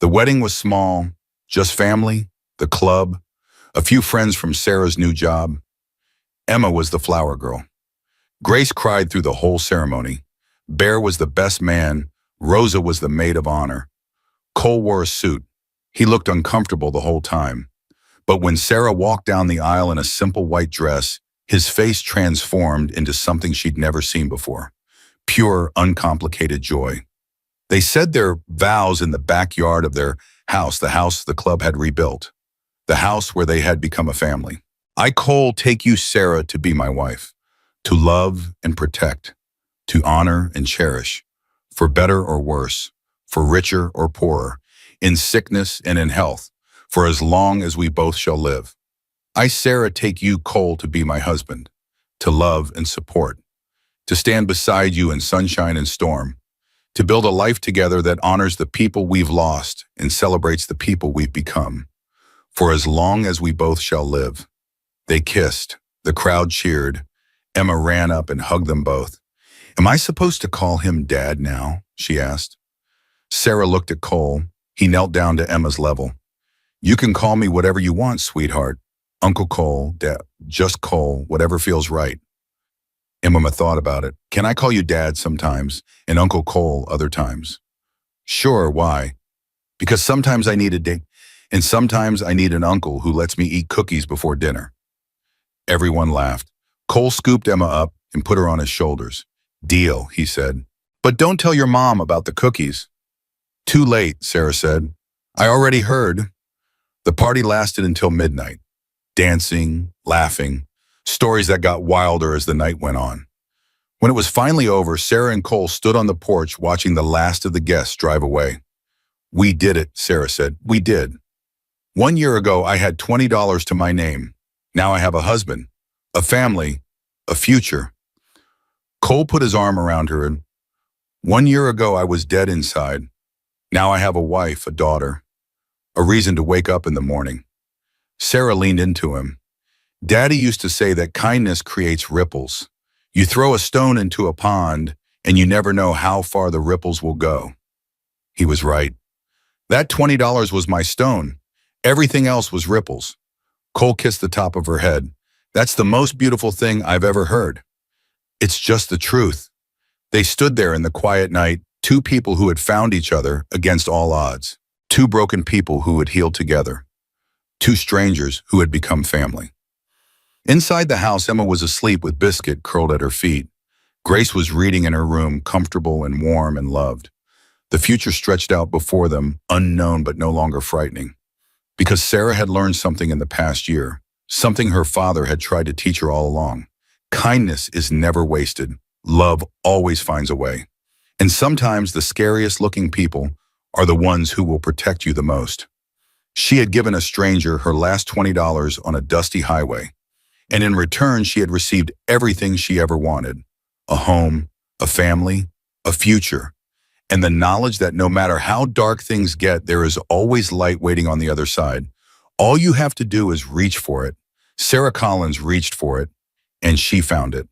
Speaker 2: The wedding was small, just family, the club, a few friends from Sarah's new job. Emma was the flower girl. Grace cried through the whole ceremony. Bear was the best man. Rosa was the maid of honor. Cole wore a suit. He looked uncomfortable the whole time. But when Sarah walked down the aisle in a simple white dress, his face transformed into something she'd never seen before. Pure, uncomplicated joy. They said their vows in the backyard of their house, the house the club had rebuilt. The house where they had become a family. "I, Cole, take you, Sarah, to be my wife, to love and protect, to honor and cherish, for better or worse, for richer or poorer, in sickness and in health, for as long as we both shall live." I, Sarah, take you, Cole, to be my husband, to love and support, to stand beside you in sunshine and storm, to build a life together that honors the people we've lost and celebrates the people we've become. For as long as we both shall live. They kissed. The crowd cheered. Emma ran up and hugged them both. Am I supposed to call him Dad now? She asked. Sarah looked at Cole. He knelt down to Emma's level. You can call me whatever you want, sweetheart. Uncle Cole, Dad, just Cole, whatever feels right. Emma thought about it. Can I call you Dad sometimes and Uncle Cole other times? Sure, why? Because sometimes I need a date, and sometimes I need an uncle who lets me eat cookies before dinner. Everyone laughed. Cole scooped Emma up and put her on his shoulders. Deal, he said. But don't tell your mom about the cookies. Too late, Sarah said. I already heard. The party lasted until midnight. Dancing, laughing, stories that got wilder as the night went on. When it was finally over, Sarah and Cole stood on the porch watching the last of the guests drive away. We did it, Sarah said. We did. 1 year ago, I had $20 to my name. Now I have a husband, a family, a future. Cole put his arm around her and 1 year ago, I was dead inside. Now I have a wife, a daughter, a reason to wake up in the morning. Sarah leaned into him. Daddy used to say that kindness creates ripples. You throw a stone into a pond and you never know how far the ripples will go. He was right. That $20 was my stone. Everything else was ripples. Cole kissed the top of her head. That's the most beautiful thing I've ever heard. It's just the truth. They stood there in the quiet night, two people who had found each other against all odds. Two broken people who had healed together. Two strangers who had become family. Inside the house, Emma was asleep with Biscuit curled at her feet. Grace was reading in her room, comfortable and warm and loved. The future stretched out before them, unknown but no longer frightening. Because Sarah had learned something in the past year, something her father had tried to teach her all along. Kindness is never wasted. Love always finds a way. And sometimes the scariest looking people are the ones who will protect you the most. She had given a stranger her last $20 on a dusty highway. And in return, she had received everything she ever wanted. A home, a family, a future. And the knowledge that no matter how dark things get, there is always light waiting on the other side. All you have to do is reach for it. Sarah Collins reached for it, and she found it.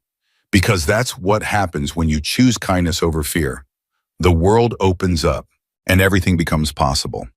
Speaker 2: Because that's what happens when you choose kindness over fear. The world opens up, and everything becomes possible.